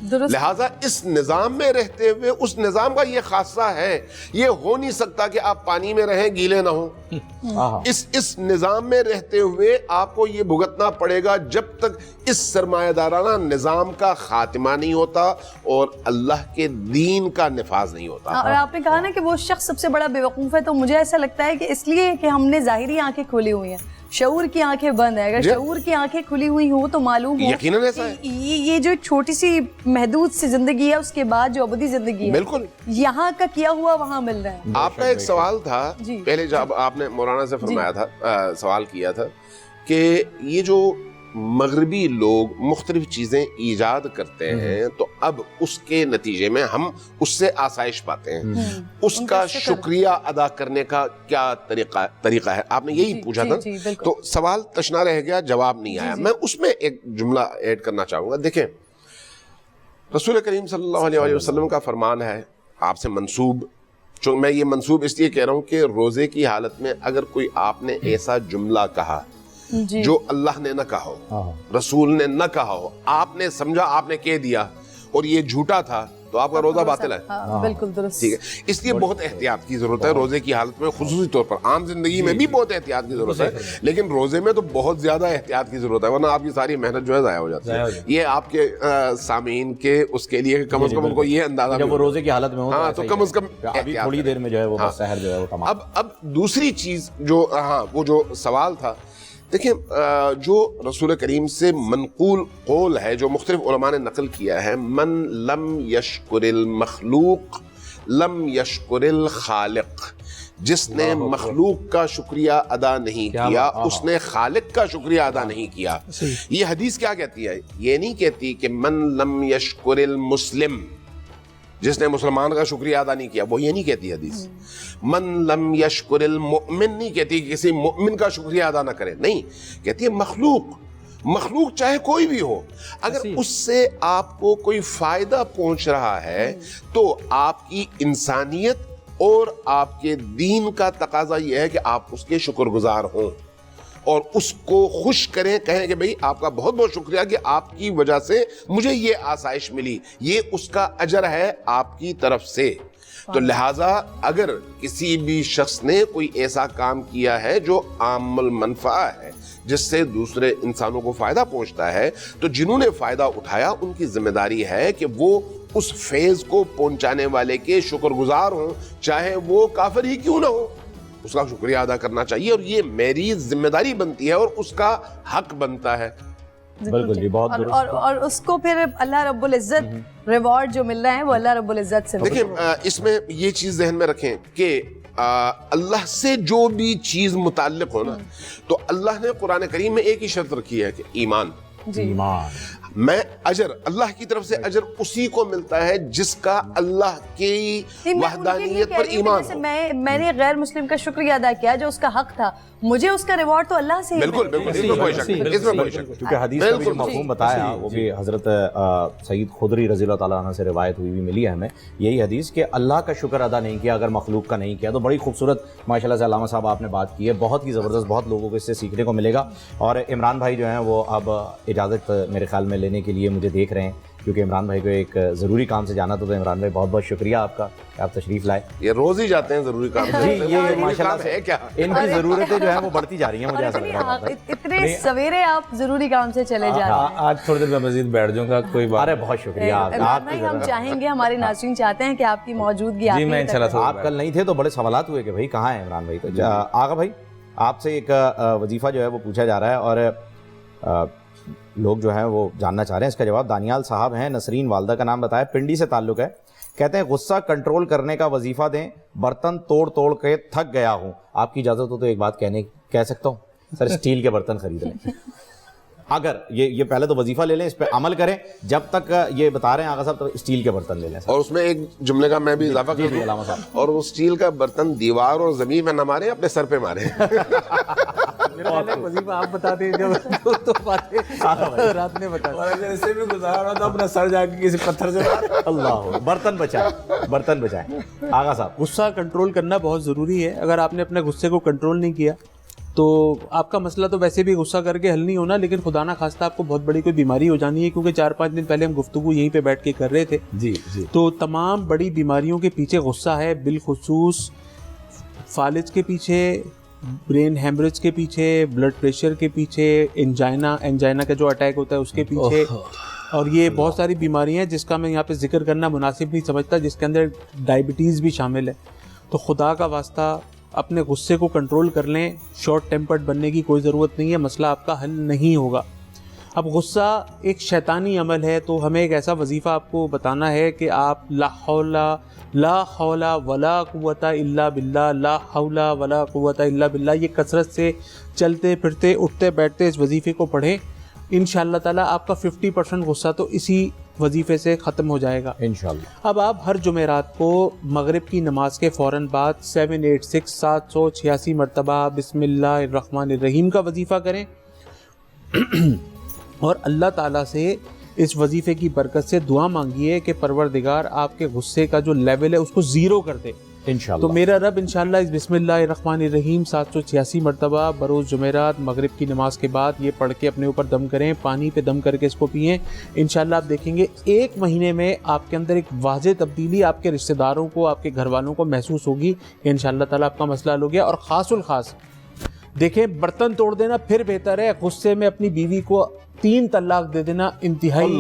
لہٰذا اس نظام میں رہتے ہوئے اس نظام کا یہ خاصہ ہے، یہ ہو نہیں سکتا کہ آپ پانی میں رہیں گیلے نہ ہوں۔ اس نظام میں رہتے ہوئے آپ کو یہ بھگتنا پڑے گا جب تک اس سرمایہ دارانہ نظام کا خاتمہ نہیں ہوتا اور اللہ کے دین کا نفاذ نہیں ہوتا۔ اور آپ نے کہا نا کہ وہ شخص سب سے بڑا بیوقوف ہے، تو مجھے ایسا لگتا ہے کہ اس لیے کہ ہم نے ظاہری آنکھیں کھولی ہوئی ہیں، شعور کی آنکھیں بند ہیں۔ اگر شعور کی آنکھیں کھلی ہوئی ہوں تو معلوم ہو یقیناً ایسا ہے، یہ جو چھوٹی سی محدود سی زندگی ہے، اس کے بعد جو ابدی زندگی ہے، بالکل یہاں کا کیا ہوا وہاں مل رہا ہے۔ آپ کا ایک سوال تھا پہلے جب آپ نے مولانا سے فرمایا تھا، سوال کیا تھا کہ یہ جو مغربی لوگ مختلف چیزیں ایجاد کرتے ہیں تو اب اس کے نتیجے میں ہم اس سے آسائش پاتے ہیں، اس کا شکریہ ادا کرنے کا کیا طریقہ ہے؟ آپ نے یہی پوچھا تھا، تو سوال تشنا رہ گیا، جواب نہیں آیا۔ میں اس میں ایک جملہ ایڈ کرنا چاہوں گا۔ دیکھیں، رسول کریم صلی اللہ علیہ وسلم کا فرمان ہے آپ سے منسوب، میں یہ منسوب اس لیے کہہ رہا ہوں کہ روزے کی حالت میں اگر کوئی آپ نے ایسا جملہ کہا جو اللہ نے نہ کہا ہو، رسول نے نہ کہا ہو، آپ نے سمجھا، آپ نے کہہ دیا اور یہ جھوٹا تھا، تو آپ کا روزہ باطل ہے۔ بالکل درست، ٹھیک ہے، اس لیے بہت احتیاط کی ضرورت ہے روزے کی حالت میں، خصوصی طور پر عام زندگی میں بھی بہت احتیاط کی ضرورت ہے، لیکن روزے میں تو بہت زیادہ احتیاط کی ضرورت ہے، ورنہ آپ کی ساری محنت جو ہے ضائع ہو جاتی ہے۔ یہ آپ کے سامعین کے اس کے لیے کم از کم ان کو یہ اندازہ، جب وہ روزے کی حالت میں ہو ہاں تو کم از کم ابھی تھوڑی دیر میں جو ہے وہ سحر جو ہے وہ تمام۔ اب دوسری چیز جو وہ جو سوال تھا، دیکھیں جو رسول کریم سے منقول قول ہے جو مختلف علماء نے نقل کیا ہے، من لم یشکر المخلوق لم یشکر الخالق، جس نے مخلوق کا شکریہ ادا نہیں کیا اس نے خالق کا شکریہ ادا نہیں کیا۔ یہ حدیث کیا کہتی ہے؟ یہ نہیں کہتی کہ من لم یشکر المسلم، جس نے مسلمان کا شکریہ ادا نہیں کیا، وہ یہ نہیں کہتی حدیث۔ من لم یشکر المؤمن نہیں کہتی کہ کسی مؤمن کا شکریہ ادا نہ کرے، نہیں، کہتی ہے مخلوق چاہے کوئی بھی ہو، اگر اس سے آپ کو کوئی فائدہ پہنچ رہا ہے تو آپ کی انسانیت اور آپ کے دین کا تقاضا یہ ہے کہ آپ اس کے شکر گزار ہوں اور اس کو خوش کریں، کہیں کہ بھئی آپ کا بہت بہت شکریہ کہ آپ کی وجہ سے مجھے یہ آسائش ملی، یہ اس کا اجر ہے آپ کی طرف سے۔ تو لہٰذا اگر کسی بھی شخص نے کوئی ایسا کام کیا ہے جو عام المنفعہ ہے، جس سے دوسرے انسانوں کو فائدہ پہنچتا ہے، تو جنہوں نے فائدہ اٹھایا ان کی ذمہ داری ہے کہ وہ اس فیض کو پہنچانے والے کے شکر گزار ہوں، چاہے وہ کافر ہی کیوں نہ ہو، اس کا شکریہ ادا کرنا چاہیے، اور یہ میری ذمہ داری بنتی ہے اور اس کا حق بنتا ہے۔ بالکل جی، بہت درست۔ اور اس کو پھر اللہ رب العزت ریوارڈ جو مل رہا ہے وہ اللہ رب العزت سے۔ دیکھیں اس میں یہ چیز ذہن میں رکھیں کہ اللہ سے جو بھی چیز متعلق ہو نا، تو اللہ نے قرآن کریم میں ایک ہی شرط رکھی ہے کہ ایمان۔ میں اجر اللہ کی طرف سے اجر اسی کو ملتا ہے جس کا اللہ کی وحدانیت پر ایمان ہو۔ میں نے غیر مسلم کا شکریہ ادا کیا جو اس کا حق تھا، مجھے اس کا ریوارڈ تو اللہ سے ہی بالکل بالکل، اس میں کوئی شک نہیں، اس میں کوئی شک نہیں۔ کیونکہ حدیث کا بھی جو مفہوم بتایا وہ بھی حضرت سید خدری رضی اللہ تعالیٰ عنہ سے روایت ہوئی بھی ملی ہے ہمیں، یہی حدیث کہ اللہ کا شکر ادا نہیں کیا اگر مخلوق کا نہیں کیا۔ تو بڑی خوبصورت ماشاء اللہ سے علامہ صاحب آپ نے بات کی ہے، بہت ہی زبردست، بہت لوگوں کو اس سے سیکھنے کو ملے گا۔ اور عمران بھائی جو ہیں وہ اب اجازت میرے خیال میں لینے کے لیے مجھے دیکھ رہے ہیں، کیونکہ عمران بھائی کو ایک ضروری کام سے جانا تھا۔ تو عمران بھائی بہت بہت شکریہ آپ کا کہ آپ تشریف لائے۔ یہ روز ہی جاتے ہیں ضروری کام سے، یہ ماشاء اللہ ہے کیا ان کی ضرورتیں جو ہیں وہ بڑھتی جا رہی ہیں، مجھے ایسا لگ رہا ہے۔ اتنے سویرے آپ ضروری کام سے چلے جا رہے ہیں۔ آج تھوڑی دیر میں مزید بیٹھ جاؤں گا، کوئی بات۔ ارے بہت شکریہ عمران بھائی، ہم چاہیں گے، ہمارے ناظرین چاہتے ہیں کہ آپ کی موجودگی جی میں انشاءاللہ آپ کل نہیں تھے تو بڑے سوالات ہوئے کہ بھائی کہاں ہیں عمران بھائی۔ تو آغا بھائی آپ سے ایک وظیفہ جو ہے وہ پوچھا جا رہا ہے اور لوگ جو ہیں وہ جاننا چاہ رہے ہیں اس کا جواب۔ دانیال صاحب ہیں، نسرین والدہ کا نام بتایا، پنڈی سے تعلق ہے، کہتے ہیں غصہ کنٹرول کرنے کا وظیفہ دیں، برتن توڑ کے تھک گیا ہوں، آپ کی اجازت ہو تو ایک بات کہہ سکتا ہوں؟ سر اسٹیل کے برتن خرید لیں، اگر یہ پہلے تو وظیفہ لے لیں، اس پہ عمل کریں، جب تک یہ بتا رہے ہیں آغا صاحب تو اسٹیل کے برتن لے لیں۔ اور اس میں ایک جملے کا میں بھی اضافہ کر دوں، علامہ صاحب، اور وہ اسٹیل کا برتن دیوار اور زمین میں نہ مارے، اپنے سر پہ مارے۔ وظیفہ آپ بتاتے ہیں جب تو باتیں رات نے بتا، اگر اسے بھی گزارا رہا تو اپنا سر جا کے کسی پتھر سے مار۔ اللہ، برتن بچائیں۔ آغا صاحب، غصہ کنٹرول کرنا بہت ضروری ہے۔ اگر آپ نے اپنے غصے کو کنٹرول نہیں کیا تو آپ کا مسئلہ تو ویسے بھی غصہ کر کے حل نہیں ہونا, لیکن خدا نہ خواستہ آپ کو بہت بڑی کوئی بیماری ہو جانی ہے, کیونکہ 4-5 دن پہلے ہم گفتگو یہیں پہ بیٹھ کے کر رہے تھے. جی جی. تو تمام بڑی بیماریوں کے پیچھے غصہ ہے, بالخصوص فالج کے پیچھے, برین ہیمریج کے پیچھے, بلڈ پریشر کے پیچھے, انجائنا کا جو اٹیک ہوتا ہے اس کے پیچھے, اور یہ بہت ساری بیماریاں ہیں جس کا میں یہاں پہ ذکر کرنا مناسب نہیں سمجھتا, جس کے اندر ڈائبٹیز بھی شامل ہے. تو خدا کا واسطہ اپنے غصے کو کنٹرول کر لیں, شارٹ ٹیمپرڈ بننے کی کوئی ضرورت نہیں ہے, مسئلہ آپ کا حل نہیں ہوگا. اب غصہ ایک شیطانی عمل ہے, تو ہمیں ایک ایسا وظیفہ آپ کو بتانا ہے کہ آپ لا حول ولا قوت الا باللہ, لا حول ولا قوت الا باللہ, یہ کثرت سے چلتے پھرتے اٹھتے بیٹھتے اس وظیفے کو پڑھیں. انشاءاللہ تعالیٰ آپ کا 50% غصہ تو اسی وظیفے سے ختم ہو جائے گا انشاءاللہ. اب آپ ہر جمعرات کو مغرب کی نماز کے فوراً بعد 786 مرتبہ بسم اللہ الرحمن الرحیم کا وظیفہ کریں, اور اللہ تعالیٰ سے اس وظیفے کی برکت سے دعا مانگیے کہ پروردگار آپ کے غصے کا جو لیول ہے اس کو زیرو کر دے انشاءاللہ. تو میرا رب انشاءاللہ اس بسم اللہ الرحمن الرحیم 786 مرتبہ بروز جمعرات مغرب کی نماز کے بعد یہ پڑھ کے اپنے اوپر دم کریں, پانی پہ دم کر کے اس کو پئیں. انشاءاللہ آپ دیکھیں گے 1 مہینے میں آپ کے اندر ایک واضح تبدیلی آپ کے رشتہ داروں کو, آپ کے گھر والوں کو محسوس ہوگی کہ انشاءاللہ تعالیٰ آپ کا مسئلہ حل ہو گیا. اور خاص الخاص دیکھیں, برتن توڑ دینا پھر بہتر ہے, غصے میں اپنی بیوی کو 3 طلاق دے دینا انتہائی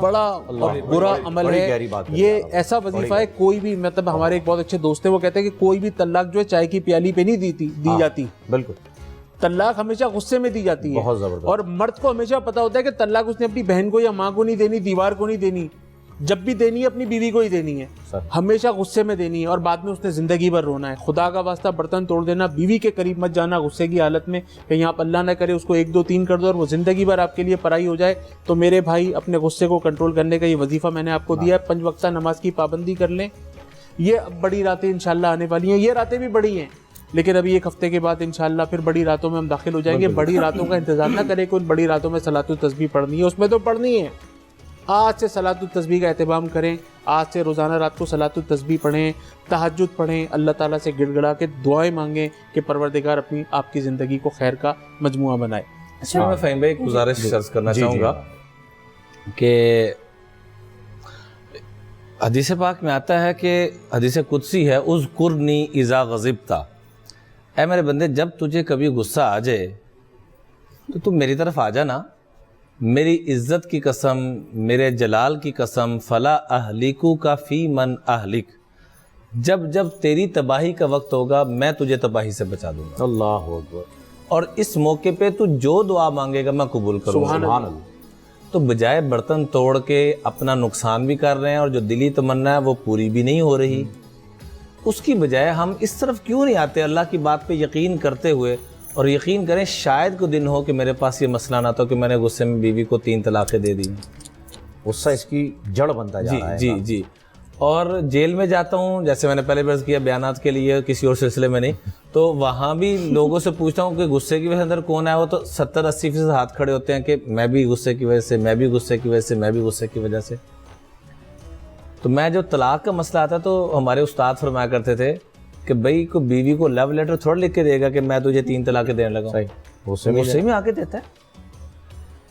بڑا اور برا عمل ہے. یہ ایسا وظیفہ ہے, کوئی بھی مطلب ہمارے ایک بہت اچھے دوست ہیں, وہ کہتے ہیں کہ کوئی بھی طلاق جو ہے چائے کی پیالی پہ نہیں دی جاتی, بالکل طلاق ہمیشہ غصے میں دی جاتی ہے. اور مرد کو ہمیشہ پتا ہوتا ہے کہ طلاق اس نے اپنی بہن کو یا ماں کو نہیں دینی, دیوار کو نہیں دینی, جب بھی دینی ہے اپنی بیوی کو ہی دینی ہے, ہمیشہ غصے میں دینی ہے, اور بعد میں اس نے زندگی بھر رونا ہے. خدا کا واسطہ برتن توڑ دینا, بیوی کے قریب مت جانا غصے کی حالت میں, کہیں آپ اللہ نہ کرے اس کو 1 2 3 کر دو اور وہ زندگی بھر آپ کے لیے پرائی ہو جائے. تو میرے بھائی, اپنے غصے کو کنٹرول کرنے کا یہ وظیفہ میں نے آپ کو دیا ہے. 5 وقتہ نماز کی پابندی کر لیں. یہ بڑی راتیں انشاءاللہ آنے والی ہیں, یہ راتیں بھی بڑی ہیں, لیکن ابھی 1 ہفتے کے بعد انشاءاللہ پھر بڑی راتوں میں ہم داخل ہو جائیں گے. بڑی راتوں کا انتظار نہ کریں, کوئی بڑی راتوں میں صلاۃ التسبیح پڑھنی ہے, اس میں تو پڑھنی ہے. آج سے صلاۃ التسبیح کا اہتمام کریں, آج سے روزانہ رات کو صلاۃ التسبیح پڑھیں, تہجد پڑھیں, اللہ تعالیٰ سے گڑ گڑا کے دعائیں مانگیں کہ پروردگار اپنی آپ کی زندگی کو خیر کا مجموعہ بنائے. اس میں فہیم بھائی ایک گزارش عرض کرنا چاہوں گا کہ حدیث پاک میں آتا ہے کہ حدیث قدسی ہے, اذکرنی اذا غضبت, اے میرے بندے جب تجھے کبھی غصہ آ جائے تو تم میری طرف آ جانا, میری عزت کی قسم, میرے جلال کی قسم, فلا اہلکو کا فی من اہلک, جب جب تیری تباہی کا وقت ہوگا میں تجھے تباہی سے بچا دوں گا. اللہ اکبر. اور اس موقع پہ تو جو دعا مانگے گا میں قبول کروں گا. سبحان اللہ. تو بجائے برتن توڑ کے اپنا نقصان بھی کر رہے ہیں اور جو دلی تمنا ہے وہ پوری بھی نہیں ہو رہی, اس کی بجائے ہم اس طرف کیوں نہیں آتے اللہ کی بات پہ یقین کرتے ہوئے, اور یقین کریں شاید کو دن ہو کہ میرے پاس یہ مسئلہ نہ تھا کہ میں نے غصے میں بیوی کو 3 طلاقیں دے دی. غصہ اس کی جڑ بنتا جا رہا ہے. جی جی. اور جیل میں جاتا ہوں, جیسے میں نے پہلے بھی عرض کیا بیانات کے لیے, کسی اور سلسلے میں نہیں, تو وہاں بھی لوگوں سے پوچھتا ہوں کہ غصے کی وجہ سے اندر کون ہے, وہ تو 70-80% ہاتھ کھڑے ہوتے ہیں کہ میں بھی غصے کی وجہ سے, میں بھی غصے کی وجہ سے, میں بھی غصے کی وجہ سے. تو میں جو طلاق کا مسئلہ آتا تو ہمارے استاد فرمایا کرتے تھے کہ بھائی کو بیوی کو لو لیٹر تھوڑا لکھ کے دے گا کہ میں تجھے 3 طلاقیں دینے لگا ہوں, غصے میں آ کے دیتا ہے.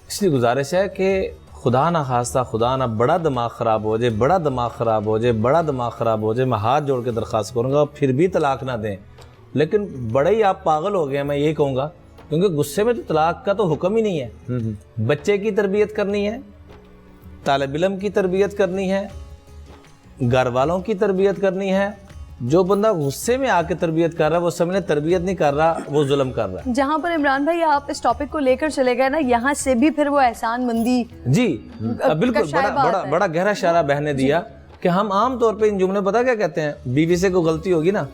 اس لیے گزارش ہے کہ خدا نہ خواستہ, خدا نہ بڑا دماغ خراب ہو جائے, بڑا دماغ خراب ہو جائے, بڑا دماغ خراب ہو جائے, میں ہاتھ جوڑ کے درخواست کروں گا پھر بھی طلاق نہ دیں. لیکن بڑے ہی آپ پاگل ہو گئے, میں یہ کہوں گا, کیونکہ غصے میں تو طلاق کا تو حکم ہی نہیں ہے. بچے کی تربیت کرنی ہے, طالب علم کی تربیت کرنی ہے, گھر والوں کی تربیت کرنی ہے. جو بندہ غصے میں آ کے تربیت کر رہا ہے وہ سمجھے تربیت نہیں کر رہا, وہ ظلم کر رہا ہے. جہاں پر عمران بھائی آپ اس ٹاپک کو لے کر چلے گئے نا, یہاں سے بھی پھر وہ احسان مندی جی بالکل بڑا گہرا اشارہ بہن نے دیا کہ ہم عام طور پہ ان جملے پتہ کیا کہتے ہیں, بیوی سے کوئی غلطی ہوگی نا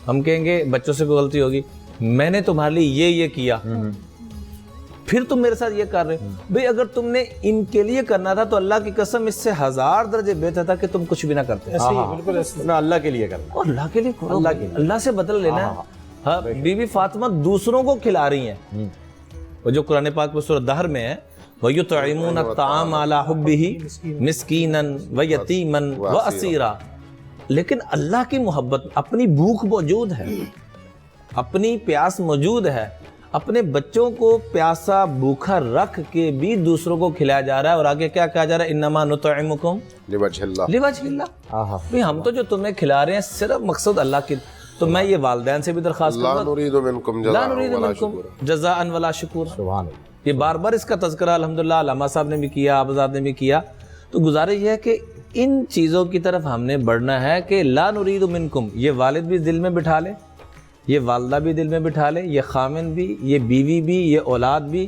ہم کہیں گے, بچوں سے کوئی غلطی ہوگی, میں نے تمہارے لیے یہ کیا, پھر تم میرے ساتھ یہ کر رہے ہو. بھئی اگر تم نے ان کے لیے کرنا تھا تو اللہ کی قسم اس سے 1000 درجے بہتر تھا کہ تم کچھ بھی نہ کرتے. بالکل اللہ کے لیے کرنا, اور اللہ کے لیے کرو, اللہ سے بدل لینا ہے. ہاں بی بی فاطمہ دوسروں کو کھلا رہی ہیں, وہ جو قرآن پاک میں سورۃ دہر میں ہے, وَيُطْعِمُونَ الطَّعَامَ عَلَىٰ حُبِّهِ مِسْكِينًا وَيَتِيمًا وَأَسِيرًا. لیکن اللہ کی محبت, اپنی بھوک موجود ہے, اپنی پیاس موجود ہے، اپنے بچوں کو پیاسا بھوکا رکھ کے بھی دوسروں کو کھلایا جا رہا ہے، اور آگے کیا کہا جا رہا ہے؟ انما نطعمکم لوجہ اللہ، لوجہ اللہ۔ بھئی ہم تو جو تمہیں کھلا رہے ہیں صرف مقصد اللہ کی، تو میں یہ والدین سے بھی درخواست لا کروں نرید منکم لا نرید جزاء ولا منکم شکورا۔ جزاء ولا شکور۔ سبحان اللہ۔ یہ بار بار اس کا تذکرہ الحمدللہ علامہ صاحب نے بھی کیا، آپ آزاد نے بھی کیا۔ تو گزارش یہ ہے کہ ان چیزوں کی طرف ہم نے بڑھنا ہے کہ لا نرید منکم، یہ والد بھی دل میں بٹھا لے، یہ والدہ بھی دل میں بٹھا لے، یہ خامن بھی، یہ بیوی بھی، یہ اولاد بھی،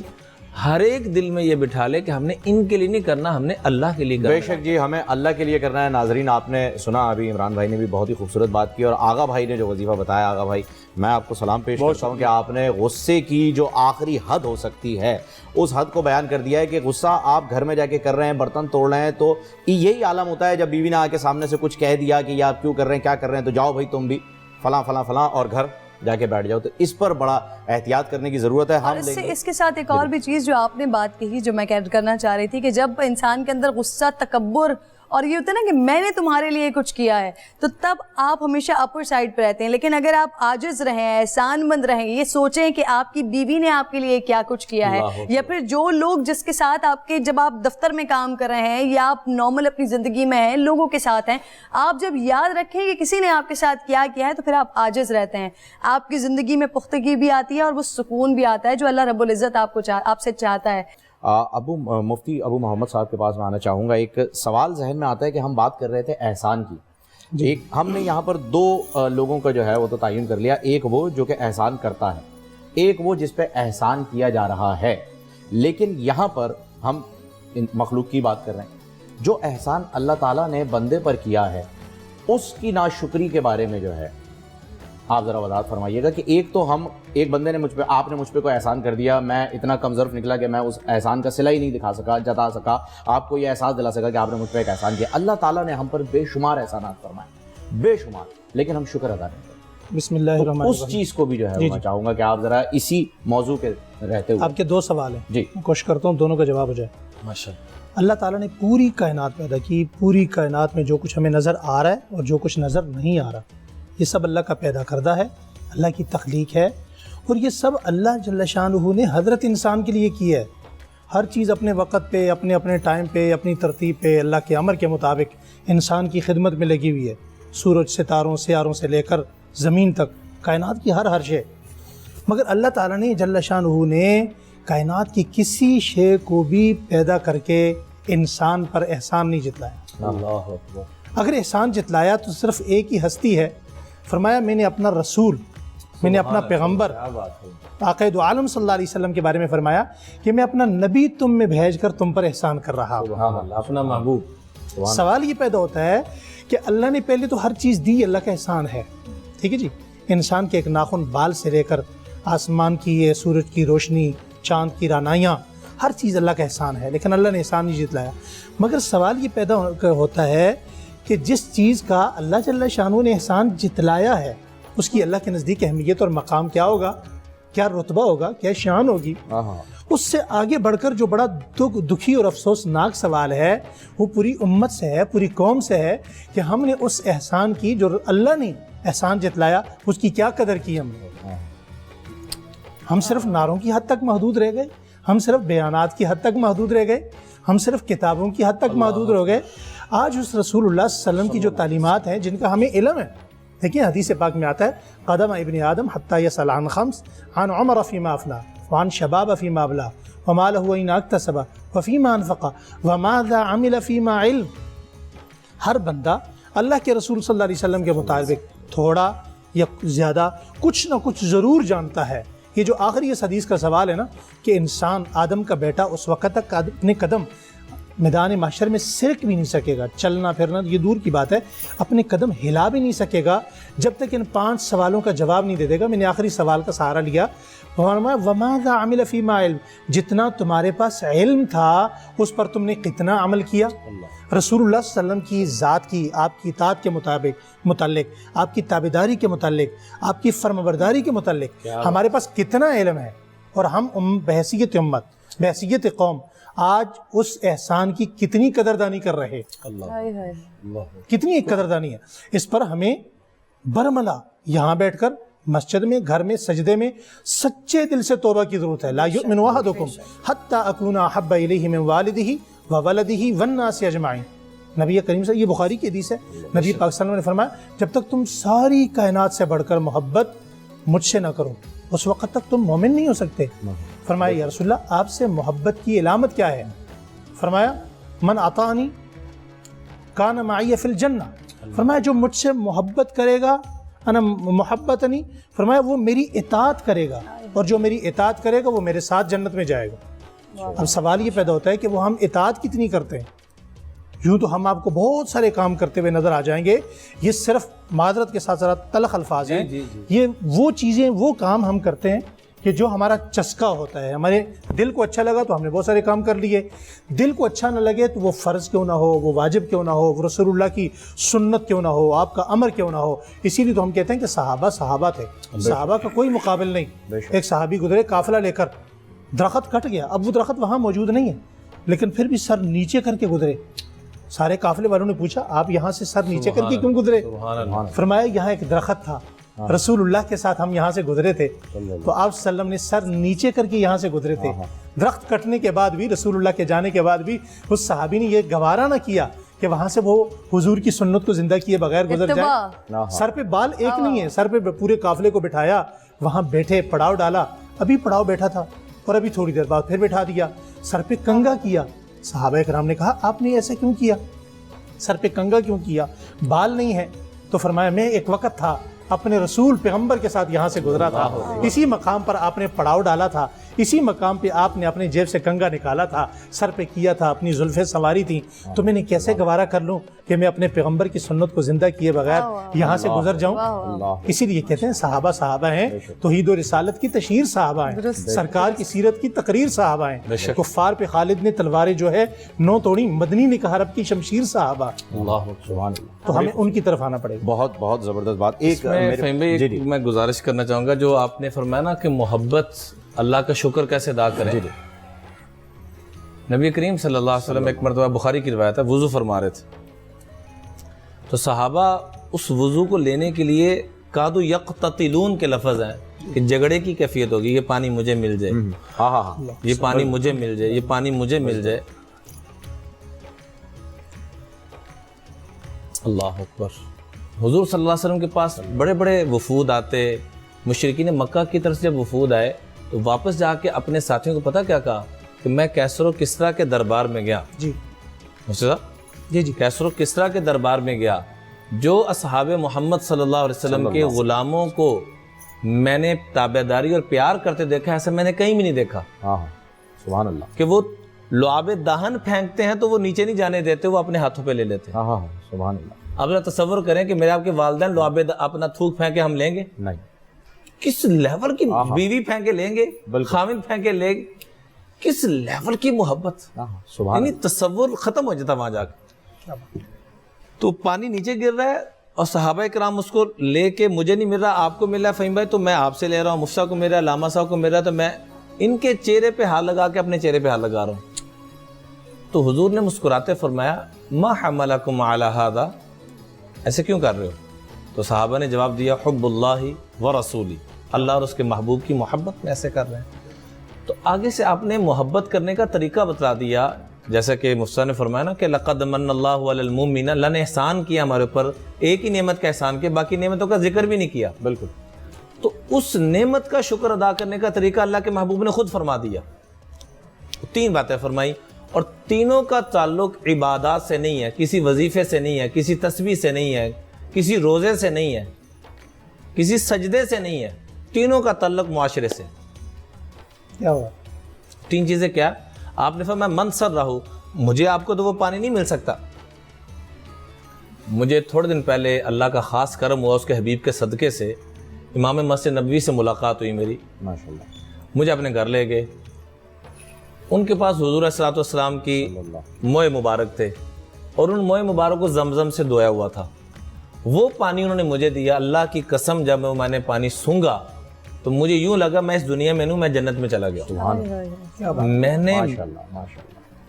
ہر ایک دل میں یہ بٹھا لے کہ ہم نے ان کے لیے نہیں کرنا، ہم نے اللہ کے لیے کرنا بے ہے۔ شک جی، ہمیں اللہ کے لیے کرنا ہے۔ ناظرین آپ نے سنا، ابھی عمران بھائی نے بھی بہت ہی خوبصورت بات کی، اور آغا بھائی نے جو وظیفہ بتایا، آغا بھائی میں آپ کو سلام پیش کرتا ہوں کہ آپ نے غصے کی جو آخری حد ہو سکتی ہے اس حد کو بیان کر دیا ہے کہ غصہ آپ گھر میں جا کے کر رہے ہیں، برتن توڑ رہے ہیں، تو یہی عالم ہوتا ہے جب بیوی نے آ کے سامنے سے کچھ کہہ دیا کہ یہ آپ کیوں کر رہے ہیں، کیا کر رہے ہیں، تو جاؤ بھائی تم بھی فلاں فلاں فلاں، اور گھر جا کے بیٹھ جاؤ۔ تو اس پر بڑا احتیاط کرنے کی ضرورت ہے۔ اور اس کے ساتھ ایک اور بھی چیز جو آپ نے بات کہی، جو میں کرنا چاہ رہی تھی، کہ جب انسان کے اندر غصہ، تکبر اور یہ ہوتا ہے نا کہ میں نے تمہارے لیے کچھ کیا ہے، تو تب آپ ہمیشہ اپر سائڈ پہ رہتے ہیں۔ لیکن اگر آپ عاجز رہیں، احسان مند رہیں، یہ سوچیں کہ آپ کی بیوی نے آپ کے لیے کیا کچھ کیا ہے، یا پھر جو لوگ جس کے ساتھ آپ کے، جب آپ دفتر میں کام کر رہے ہیں یا آپ نارمل اپنی زندگی میں ہیں، لوگوں کے ساتھ ہیں، آپ جب یاد رکھیں کہ کسی نے آپ کے ساتھ کیا ہے، تو پھر آپ عاجز رہتے ہیں، آپ کی زندگی میں پختگی بھی آتی ہے اور وہ سکون بھی آتا ہے جو اللہ رب العزت آپ سے چاہتا ہے۔ مفتی ابو محمد صاحب کے پاس میں آنا چاہوں گا۔ ایک سوال ذہن میں آتا ہے کہ ہم بات کر رہے تھے احسان کی، ایک ہم نے یہاں پر دو لوگوں کا جو ہے وہ تو تعین کر لیا، ایک وہ جو کہ احسان کرتا ہے، ایک وہ جس پہ احسان کیا جا رہا ہے۔ لیکن یہاں پر ہم مخلوق کی بات کر رہے ہیں، جو احسان اللہ تعالیٰ نے بندے پر کیا ہے اس کی ناشکری کے بارے میں جو ہے آپ ذرا وضاحت فرمائیے گا کہ ایک تو ایک بندے نے آپ نے مجھ پہ کوئی احسان کر دیا، میں اتنا کم ظرف نکلا کہ میں اس احسان کا صلہ ہی نہیں دکھا سکا، جتا سکا، آپ کو یہ احساس دلا سکا کہ آپ نے مجھ پہ ایک احسان کیا۔ اللہ تعالیٰ نے ہم پر بے شمار احسانات فرمائے، بے شمار، لیکن ہم شکر ادا نہیں کرتے۔ بسم اللہ الرحمن اس الرحیم۔ چیز کو بھی جو ہے میں چاہوں گا کہ آپ ذرا اسی موضوع کے رہتے ہوئے، آپ کے دو سوال ہیں، جی کوشش کرتا ہوں دونوں کا جواب ہو جائے۔ ماشاءاللہ۔ اللہ تعالیٰ نے پوری کائنات پیدا کی، پوری کائنات میں جو کچھ ہمیں نظر آ رہا ہے اور جو کچھ نظر نہیں آ رہا، یہ سب اللہ کا پیدا کردہ ہے، اللہ کی تخلیق ہے، اور یہ سب اللہ جل شانہ نے حضرت انسان کے لیے کی ہے۔ ہر چیز اپنے وقت پہ، اپنے اپنے ٹائم پہ، اپنی ترتیب پہ، اللہ کے امر کے مطابق انسان کی خدمت میں لگی ہوئی ہے، سورج، ستاروں، سیاروں سے لے کر زمین تک، کائنات کی ہر شے۔ مگر اللہ تعالیٰ نے جل شانہ نے کائنات کی کسی شے کو بھی پیدا کر کے انسان پر احسان نہیں جتلایا۔ اللہ اکبر۔ اگر احسان جتلایا تو صرف ایک ہی ہستی ہے، فرمایا میں نے اپنا رسول، میں نے اپنا پیغمبر آقا دو عالم صلی اللہ علیہ وسلم کے بارے میں فرمایا کہ میں اپنا نبی تم میں بھیج کر تم پر احسان کر رہا ہوں۔ سبحان اللہ، اپنا محبوب۔ سوال یہ پیدا ہوتا ہے کہ اللہ نے پہلے تو ہر چیز دی، اللہ کا احسان ہے، ٹھیک ہے جی، انسان کے ایک ناخن بال سے لے کر آسمان کی یہ سورج کی روشنی، چاند کی رانائیاں، ہر چیز اللہ کا احسان ہے، لیکن اللہ نے احسان نہیں جتلایا۔ مگر سوال یہ پیدا ہوتا ہے کہ جس چیز کا اللہ جل شانہ نے احسان جتلایا ہے اس کی اللہ کے نزدیک اہمیت اور مقام کیا ہوگا، کیا رتبہ ہوگا، کیا شان ہوگی۔ اس سے آگے بڑھ کر جو بڑا دکھی اور افسوسناک سوال ہے وہ پوری امت سے ہے، پوری قوم سے ہے کہ ہم نے اس احسان کی، جو اللہ نے احسان جتلایا، اس کی کیا قدر کی ہم نے۔ ہم صرف نعروں کی حد تک محدود رہ گئے، ہم صرف بیانات کی حد تک محدود رہ گئے، ہم صرف کتابوں کی حد تک محدود رہ گئے۔ آج اس رسول اللہ صلی اللہ علیہ وسلم کی جو تعلیمات ہیں، جن کا ہمیں علم ہے، دیکھیں حدیث پاک میں آتا ہے قدم ابن آدم حتی یسأل عن خمس، عن عمر فیما افنا، وعن شباب فیما ابلا، وما له این اکتسب، وفیما انفق، وماذا عمل فیما علم۔ ہر بندہ اللہ کے رسول صلی اللہ علیہ وسلم کے مطابق تھوڑا یا زیادہ کچھ نہ کچھ ضرور جانتا ہے۔ یہ جو آخری اس حدیث کا سوال ہے نا کہ انسان آدم کا بیٹا اس وقت تک اپنے قدم میدان محشر میں سرک بھی نہیں سکے گا، چلنا پھرنا یہ دور کی بات ہے، اپنے قدم ہلا بھی نہیں سکے گا جب تک ان 5 سوالوں کا جواب نہیں دے دے گا۔ میں نے آخری سوال کا سہارا لیا، وَمَاذَا عَمِلَ فِيمَا عِلْم، جتنا تمہارے پاس علم تھا اس پر تم نے کتنا عمل کیا۔ رسول اللہ صلی اللہ علیہ وسلم کی ذات کی، آپ کی اطاعت کے متعلق، آپ کی تابعداری کے متعلق، آپ کی فرمانبرداری کے متعلق ہمارے پاس کتنا علم ہے، اور ہم بحیثیت امت، بحیثیت قوم آج اس احسان کی کتنی قدردانی کر رہے، کتنی ایک قدردانی ہے۔ اس پر ہمیں برملا یہاں بیٹھ کر مسجد میں, گھر میں, سجدے میں سچے دل سے توبہ کی ضرورت ہے. لا یؤمن احدکم حتی اکون احب الیہ من والدہ وولدہ والناس اجمعین. نبی کریم سے, یہ بخاری کی حدیث ہے, نبی پاک صلی اللہ علیہ وسلم نے فرمایا جب تک تم ساری کائنات سے بڑھ کر محبت مجھ سے نہ کرو اس وقت تک تم مومن نہیں ہو سکتے. فرمایا یا رسول اللہ آپ سے محبت کی علامت کیا ہے؟ فرمایا من اطاعنی کان معی فی الجنہ. فرمایا جو مجھ سے محبت کرے گا, انا محبتنی, فرمایا وہ میری اطاعت کرے گا, اور جو میری اطاعت کرے گا وہ میرے ساتھ جنت میں جائے گا. اب سوال یہ پیدا ہوتا ہے کہ وہ ہم اطاعت کتنی کرتے ہیں؟ یوں تو ہم آپ کو بہت سارے کام کرتے ہوئے نظر آ جائیں گے, یہ صرف معذرت کے ساتھ ذرا تلخ الفاظ ہیں, یہ وہ چیزیں, وہ کام ہم کرتے ہیں کہ جو ہمارا چسکا ہوتا ہے. ہمارے دل کو اچھا لگا تو ہم نے بہت سارے کام کر لیے, دل کو اچھا نہ لگے تو وہ فرض کیوں نہ ہو, وہ واجب کیوں نہ ہو, وہ رسول اللہ کی سنت کیوں نہ ہو, آپ کا امر کیوں نہ ہو. اسی لیے تو ہم کہتے ہیں کہ صحابہ تھے, صحابہ کا کوئی مقابل نہیں. ایک صحابی گزرے قافلہ لے کر, درخت کٹ گیا, اب وہ درخت وہاں موجود نہیں ہے, لیکن پھر بھی سر نیچے کر کے گزرے. سارے قافلے والوں نے پوچھا آپ یہاں سے سر نیچے کر کے کیوں گزرے؟ فرمایا یہاں ایک درخت تھا, رسول اللہ کے ساتھ ہم یہاں سے گزرے تھے, تو آپ صلی اللہ علیہ وسلم نے سر نیچے کر کے یہاں سے گزرے تھے. درخت کٹنے کے بعد بھی, رسول اللہ کے جانے کے بعد بھی اس صحابی نے یہ گوارا نہ کیا کہ وہاں سے وہ حضور کی سنت کو زندہ کیے بغیر گزر جائے. سر پہ بال ایک نہیں ہے, سر پہ پورے قافلے کو بٹھایا, وہاں بیٹھے, پڑاؤ ڈالا, ابھی پڑاؤ بیٹھا تھا اور ابھی تھوڑی دیر بعد پھر بٹھا دیا, سر پہ کنگا کیا. صحابہ کرام نے کہا آپ نے ایسے کیوں کیا, سر پہ کنگا کیوں کیا, بال نہیں ہے؟ تو فرمایا میں ایک وقت تھا اپنے رسول پیغمبر کے ساتھ یہاں سے گزرا تھا, اسی مقام پر آپ نے پڑاؤ ڈالا تھا, اسی مقام پہ آپ نے اپنے جیب سے کنگا نکالا تھا, سر پہ کیا تھا, اپنی زلفیں سنواری تھیں, تو میں نے کیسے گوارا کر لوں کہ میں اپنے پیغمبر کی سنت کو زندہ کیے بغیر یہاں سے گزر جاؤں. اسی لیے کہتے ہیں صحابہ ہیں, توحید و رسالت کی تشہیر صحابہ ہیں, سرکار کی سیرت کی تقریر صحابہ ہیں. کفار پہ خالد نے تلواریں جو ہے نو توڑی, مدنی نے کہا رب کی شمشیر صحابہ. تو ہمیں ان کی طرف آنا پڑے گا. بہت بہت زبردست بات. ایک میں گزارش کرنا چاہوں گا, جو آپ نے فرمایا نا کہ محبت اللہ کا شکر کیسے ادا کریں. نبی کریم صلی اللہ علیہ وسلم ایک مرتبہ, بخاری کی روایت ہے, وضو فرما رہے تھے, تو صحابہ اس وضو کو لینے کے لیے کادو یقتتلون کے لفظ ہیں کہ جھگڑے کی کیفیت ہوگی, یہ پانی مجھے مل جائے, یہ پانی مجھے مل جائے, یہ پانی مجھے مل جائے. اللہ اکبر. حضور صلی اللہ علیہ وسلم کے پاس بڑے بڑے وفود آتے, مشرکین مکہ کی طرف سے جب وفود آئے تو واپس جا کے اپنے ساتھیوں کو پتہ کیا کہا کہ میں کیسر و کسریٰ کے دربار میں گیا. جی کیسر و کسریٰ کے دربار میں گیا, جو اصحاب محمد صلی اللہ علیہ وسلم کے غلاموں کو میں نے تابعداری اور پیار کرتے دیکھا, ایسا میں نے کہیں بھی نہیں دیکھا. سبحان اللہ. کہ وہ لعاب دہن پھینکتے ہیں تو وہ نیچے نہیں جانے دیتے, وہ اپنے ہاتھوں پہ لے لیتے. سبحان اللہ. اب ذرا تصور کریں کہ میرے آپ کے والدین لعاب اپنا تھوک پھینکے ہم لیں گے؟ نہیں. کس لیول کی بیوی پھینکے لیں گے, خامن پھینکے لیں گے, کس لیول کی محبت, یعنی تصور ختم ہو جاتا وہاں جا کے. تو پانی نیچے گر رہا ہے اور صحابہ کرام اس کو لے کے, مجھے نہیں مل رہا آپ کو مل رہا ہے فہیم بھائی, تو میں آپ سے لے رہا ہوں, مفتیٰ کو مل رہا ہے, علامہ صاحب کو مل رہا ہے, تو میں ان کے چہرے پہ ہاتھ لگا کے اپنے چہرے پہ ہاتھ لگا رہا ہوں. تو حضور نے مسکراتے فرمایا ما حملکم علی ھذا, ایسے کیوں کر رہے ہو؟ تو صحابہ نے جواب دیا حب اللہ و رسولی, اللہ اور اس کے محبوب کی محبت میں ایسے کر رہے ہیں. تو آگے سے آپ نے محبت کرنے کا طریقہ بتلا دیا, جیسا کہ مفتیٰ نے فرمایا نا کہ لقد من اللہ علی المؤمنین, اللہ نے احسان کیا ہمارے اوپر, ایک ہی نعمت کا احسان کیا, باقی نعمتوں کا ذکر بھی نہیں کیا. بالکل. تو اس نعمت کا شکر ادا کرنے کا طریقہ اللہ کے محبوب نے خود فرما دیا. 3 باتیں فرمائی, اور تینوں کا تعلق عبادات سے نہیں ہے, کسی وظیفے سے نہیں ہے, کسی تسبیح سے نہیں ہے, کسی روزے سے نہیں ہے, کسی سجدے سے نہیں ہے, تینوں کا تعلق معاشرے سے. کیا ہوا؟ 3 چیزیں کیا؟ آپ نے فرمایا من سر رہو, مجھے آپ کو تو وہ پانی نہیں مل سکتا, مجھے تھوڑے دن پہلے اللہ کا خاص کرم ہوا, اس کے حبیب کے صدقے سے امام مسجد نبوی سے ملاقات ہوئی میری, ماشاءاللہ. مجھے اپنے گھر لے گئے, ان کے پاس حضور صلی اللہ علیہ وسلم کی موئے مبارک تھے, اور ان موئے مبارک کو زمزم سے دھویا ہوا تھا. وہ پانی انہوں نے مجھے دیا, اللہ کی قسم جب میں نے پانی سونگا تو مجھے یوں لگا میں اس دنیا میں نہیں, میں جنت میں چلا گیا. میں نے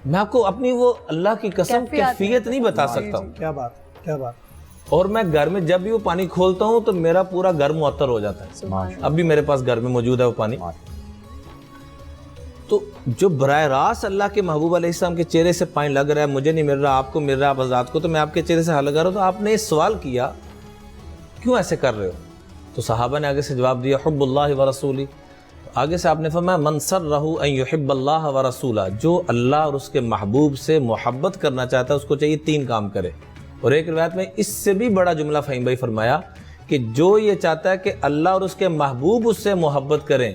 میں آپ کو اپنی وہ اللہ کی قسم کیفیت نہیں بتا سکتا ہوں. کیا بات. اور میں گھر میں جب بھی وہ پانی کھولتا ہوں تو میرا پورا گھر معطر ہو جاتا ہے. اب بھی میرے پاس گھر میں موجود ہے وہ پانی. تو جو براہ راست اللہ کے محبوب علیہ السلام کے چہرے سے پانی لگ رہا ہے, مجھے نہیں مل رہا, آپ کو مل رہا ہے, آپ حضرات کو, تو میں آپ کے چہرے سے ہاتھ لگا رہا ہوں, تو آپ نے یہ سوال کیا کیوں ایسے کر رہے ہو؟ تو صحابہ نے آگے سے جواب دیا حب اللہ و رسولی. آگے سے آپ نے فرمایا من سرہ ان یحب اللہ و رسولہ, جو اللہ اور اس کے محبوب سے محبت کرنا چاہتا ہے اس کو چاہیے 3 کام کرے. اور ایک روایت میں اس سے بھی بڑا جملہ فہیم بھائی فرمایا کہ جو یہ چاہتا ہے کہ اللہ اور اس کے محبوب اس سے محبت کریں,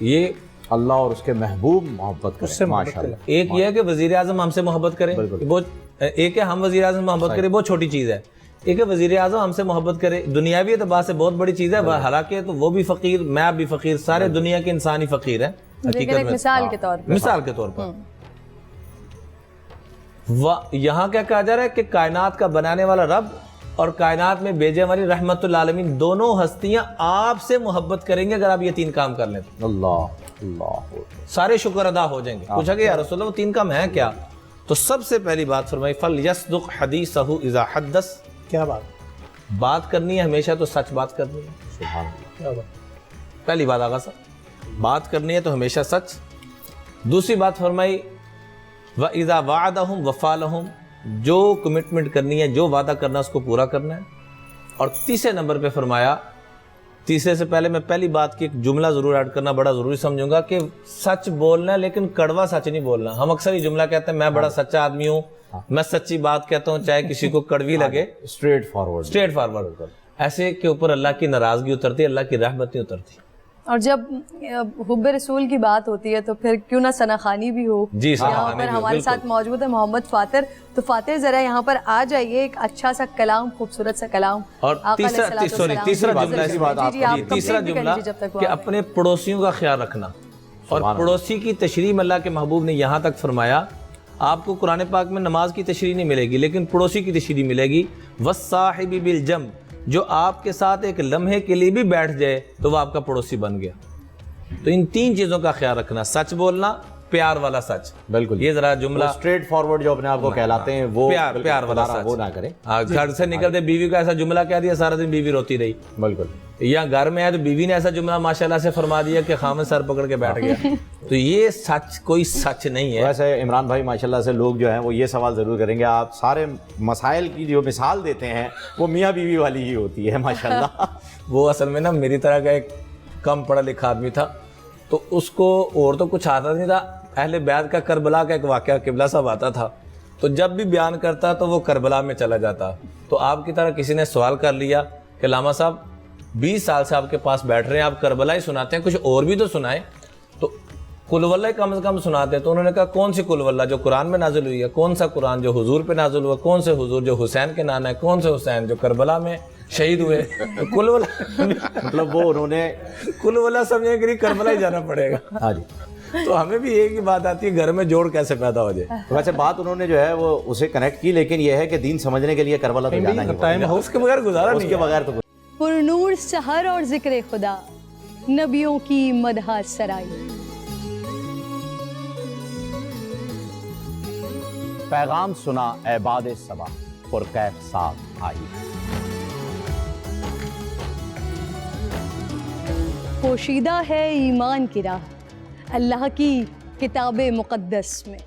یہ اللہ اور اس کے محبوب محبت کریں. ماشاءاللہ. ایک یہ ہے کہ وزیر اعظم ہم سے محبت کرے, وہ ایک ہے ہم وزیر اعظم محبت کرے, بہت چھوٹی چیز ہے. ایک ہے وزیر اعظم ہم سے محبت کرے, دنیاوی اعتبار سے بہت بڑی چیز ہے. حالانکہ تو وہ بھی فقیر, میں بھی فقیر, سارے دنیا کے انسان ہی فقیر ہیں حقیقت میں, مثال کے طور پر. یہاں کیا کہا جا رہا ہے کہ کائنات کا بنانے والا رب اور کائنات میں بھیجنے والی رحمت العالمین دونوں ہستیاں آپ سے محبت کریں گے اگر آپ یہ 3 کام کر لیں. اللہ سارے شکر ادا ہو جائیں گے. پوچھا کہ یا رسول اللہ وہ 3 کام ہیں کیا؟ تو سب سے پہلی بات فرمائی فَلْيَصْدُقْ حَدِيثَهُ إِذَا حَدَّثَ. کیا بات کرنی ہے ہمیشہ تو سچ بات کرنی ہے. سبحان اللہ. پہلی بات آغا صاحب, بات کرنی ہے تو ہمیشہ سچ. دوسری بات فرمائی وَإِذَا وَعَدَهُمْ وَفَى لَهُمْ, جو کمٹمنٹ کرنی ہے, جو وعدہ کرنا ہے اس کو پورا کرنا ہے. اور تیسرے نمبر پہ فرمایا, تیسرے سے پہلے میں پہلی بات کی ایک جملہ ضرور ایڈ کرنا بڑا ضروری سمجھوں گا کہ سچ بولنا ہے لیکن کڑوا سچ نہیں بولنا. ہم اکثر یہ جملہ کہتے ہیں میں بڑا سچا آدمی ہوں, میں سچی بات کہتا ہوں چاہے کسی کو کڑوی لگے. Straight forward. ایسے کے اوپر اللہ کی ناراضگی اترتی ہے, اللہ کی رحمت نہیں اترتی. اور جب حب رسول کی بات ہوتی ہے تو پھر کیوں نہ ثنا خوانی بھی ہو. جی یہاں پر ہمارے ساتھ موجود ہے محمد فاتر. تو فاتر ذرا یہاں پر آ جائیے, ایک اچھا سا کلام, خوبصورت سا کلام. اور تیسرا جملہ کہ اپنے پڑوسیوں کا خیال رکھنا. اور پڑوسی کی تشریح اللہ کے محبوب نے یہاں تک فرمایا, آپ کو قرآن پاک میں نماز کی تشریح نہیں ملے گی لیکن پڑوسی کی تشریح ملے گی. وَالصَّاحِبِ بِالْجَنْبِ, جو آپ کے ساتھ ایک لمحے کے لیے بھی بیٹھ جائے تو وہ آپ کا پڑوسی بن گیا. تو ان 3 چیزوں کا خیال رکھنا, سچ بولنا, پیار والا سچ. بالکل. یہ ذرا جملہ اسٹریٹ فارورڈ جو اپنے آپ کو کہلاتے ہیں وہ پیار والا سچ, وہ نہ کریں. گھر سے نکلتے بیوی کا ایسا جملہ کہہ دیا سارا دن بیوی روتی رہی. بالکل. یا گھر میں ہے تو بیوی نے ایسا جملہ ماشاءاللہ سے فرما دیا کہ خامد سر پکڑ کے بیٹھ گیا. تو یہ سچ کوئی سچ نہیں ہے. ویسے عمران بھائی ماشاءاللہ سے لوگ جو ہیں وہ یہ سوال ضرور کریں گے, آپ سارے مسائل کی جو مثال دیتے ہیں وہ میاں بیوی والی ہی ہوتی ہے ماشاءاللہ. وہ اصل میں نا میری طرح کا ایک کم پڑھا لکھا آدمی تھا, تو اس کو اور تو کچھ آتا نہیں تھا. اہل بیت کا کربلا کا ایک واقعہ قبلہ صاحب آتا تھا, تو جب بھی بیان کرتا تو وہ کربلا میں چلا جاتا. تو آپ کی طرح کسی نے سوال کر لیا کہ علامہ صاحب 20 سال سے آپ کے پاس بیٹھ رہے ہیں, آپ کربلا ہی سناتے ہیں, کچھ اور بھی تو سنائیں. تو قل واللہ کم از کم سناتے ہیں. تو انہوں نے کہا کون سی قل واللہ جو قرآن میں نازل ہوئی ہے, کون سا قرآن جو حضور پہ نازل ہوا, کون سے حضور جو حسین کے نانا ہے, کون سے حسین جو کربلا میں شہید ہوئے. قل واللہ مطلب وہ انہوں نے قل واللہ سمجھے کہ کربلا ہی جانا پڑے گا. ہاں جی. تو ہمیں بھی ایک ہی بات آتی ہے, گھر میں جوڑ کیسے پیدا ہو جائے. ویسے بات انہوں نے جو ہے وہ اسے کنیکٹ کی, لیکن یہ ہے کہ دین سمجھنے کے لیے کربلا تو جانا ہی ٹائم ہے, اس کے بغیر گزارا نہیں. اس کے بغیر تو پر نور سحر اور ذکر خدا, نبیوں کی مدح سرائی. پیغام سنا اے باد صبا, پر کیف صاحب آئی. پوشیدہ ہے ایمان کی راہ اللہ کی کتاب مقدس میں.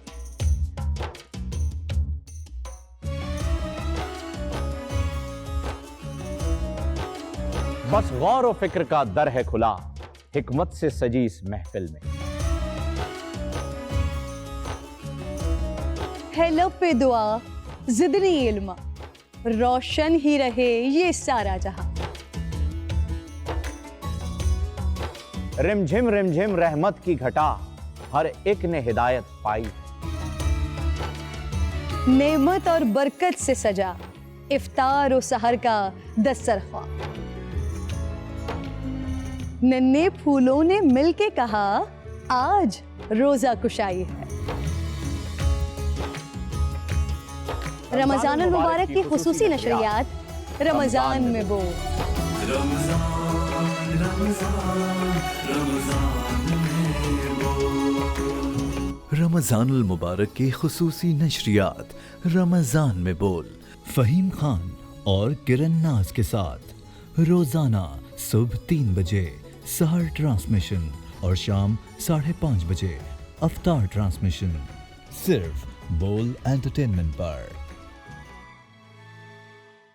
بس غور و فکر کا در ہے کھلا, حکمت سے سجی اس محفل میں. ہے لب پہ دعا زدنی علما, روشن ہی رہے یہ سارا جہاں. رم جھم رحمت کی گھٹا, ہر ایک نے ہدایت پائی. نعمت اور برکت سے سجا افطار و سحر کا دسترخوان. ننھے پھولوں نے مل کے کہا آج روزہ کشائی ہے. رمضان المبارک کی خصوصی نشریات رمضان میں بو. رمضان المبارک کی خصوصی نشریات رمضان میں بول. فہیم خان اور کرن ناز کے ساتھ روزانہ صبح 3 بجے سحر ٹرانسمیشن اور شام 5:30 بجے افطار ٹرانسمیشن، صرف بول انٹرٹینمنٹ پر.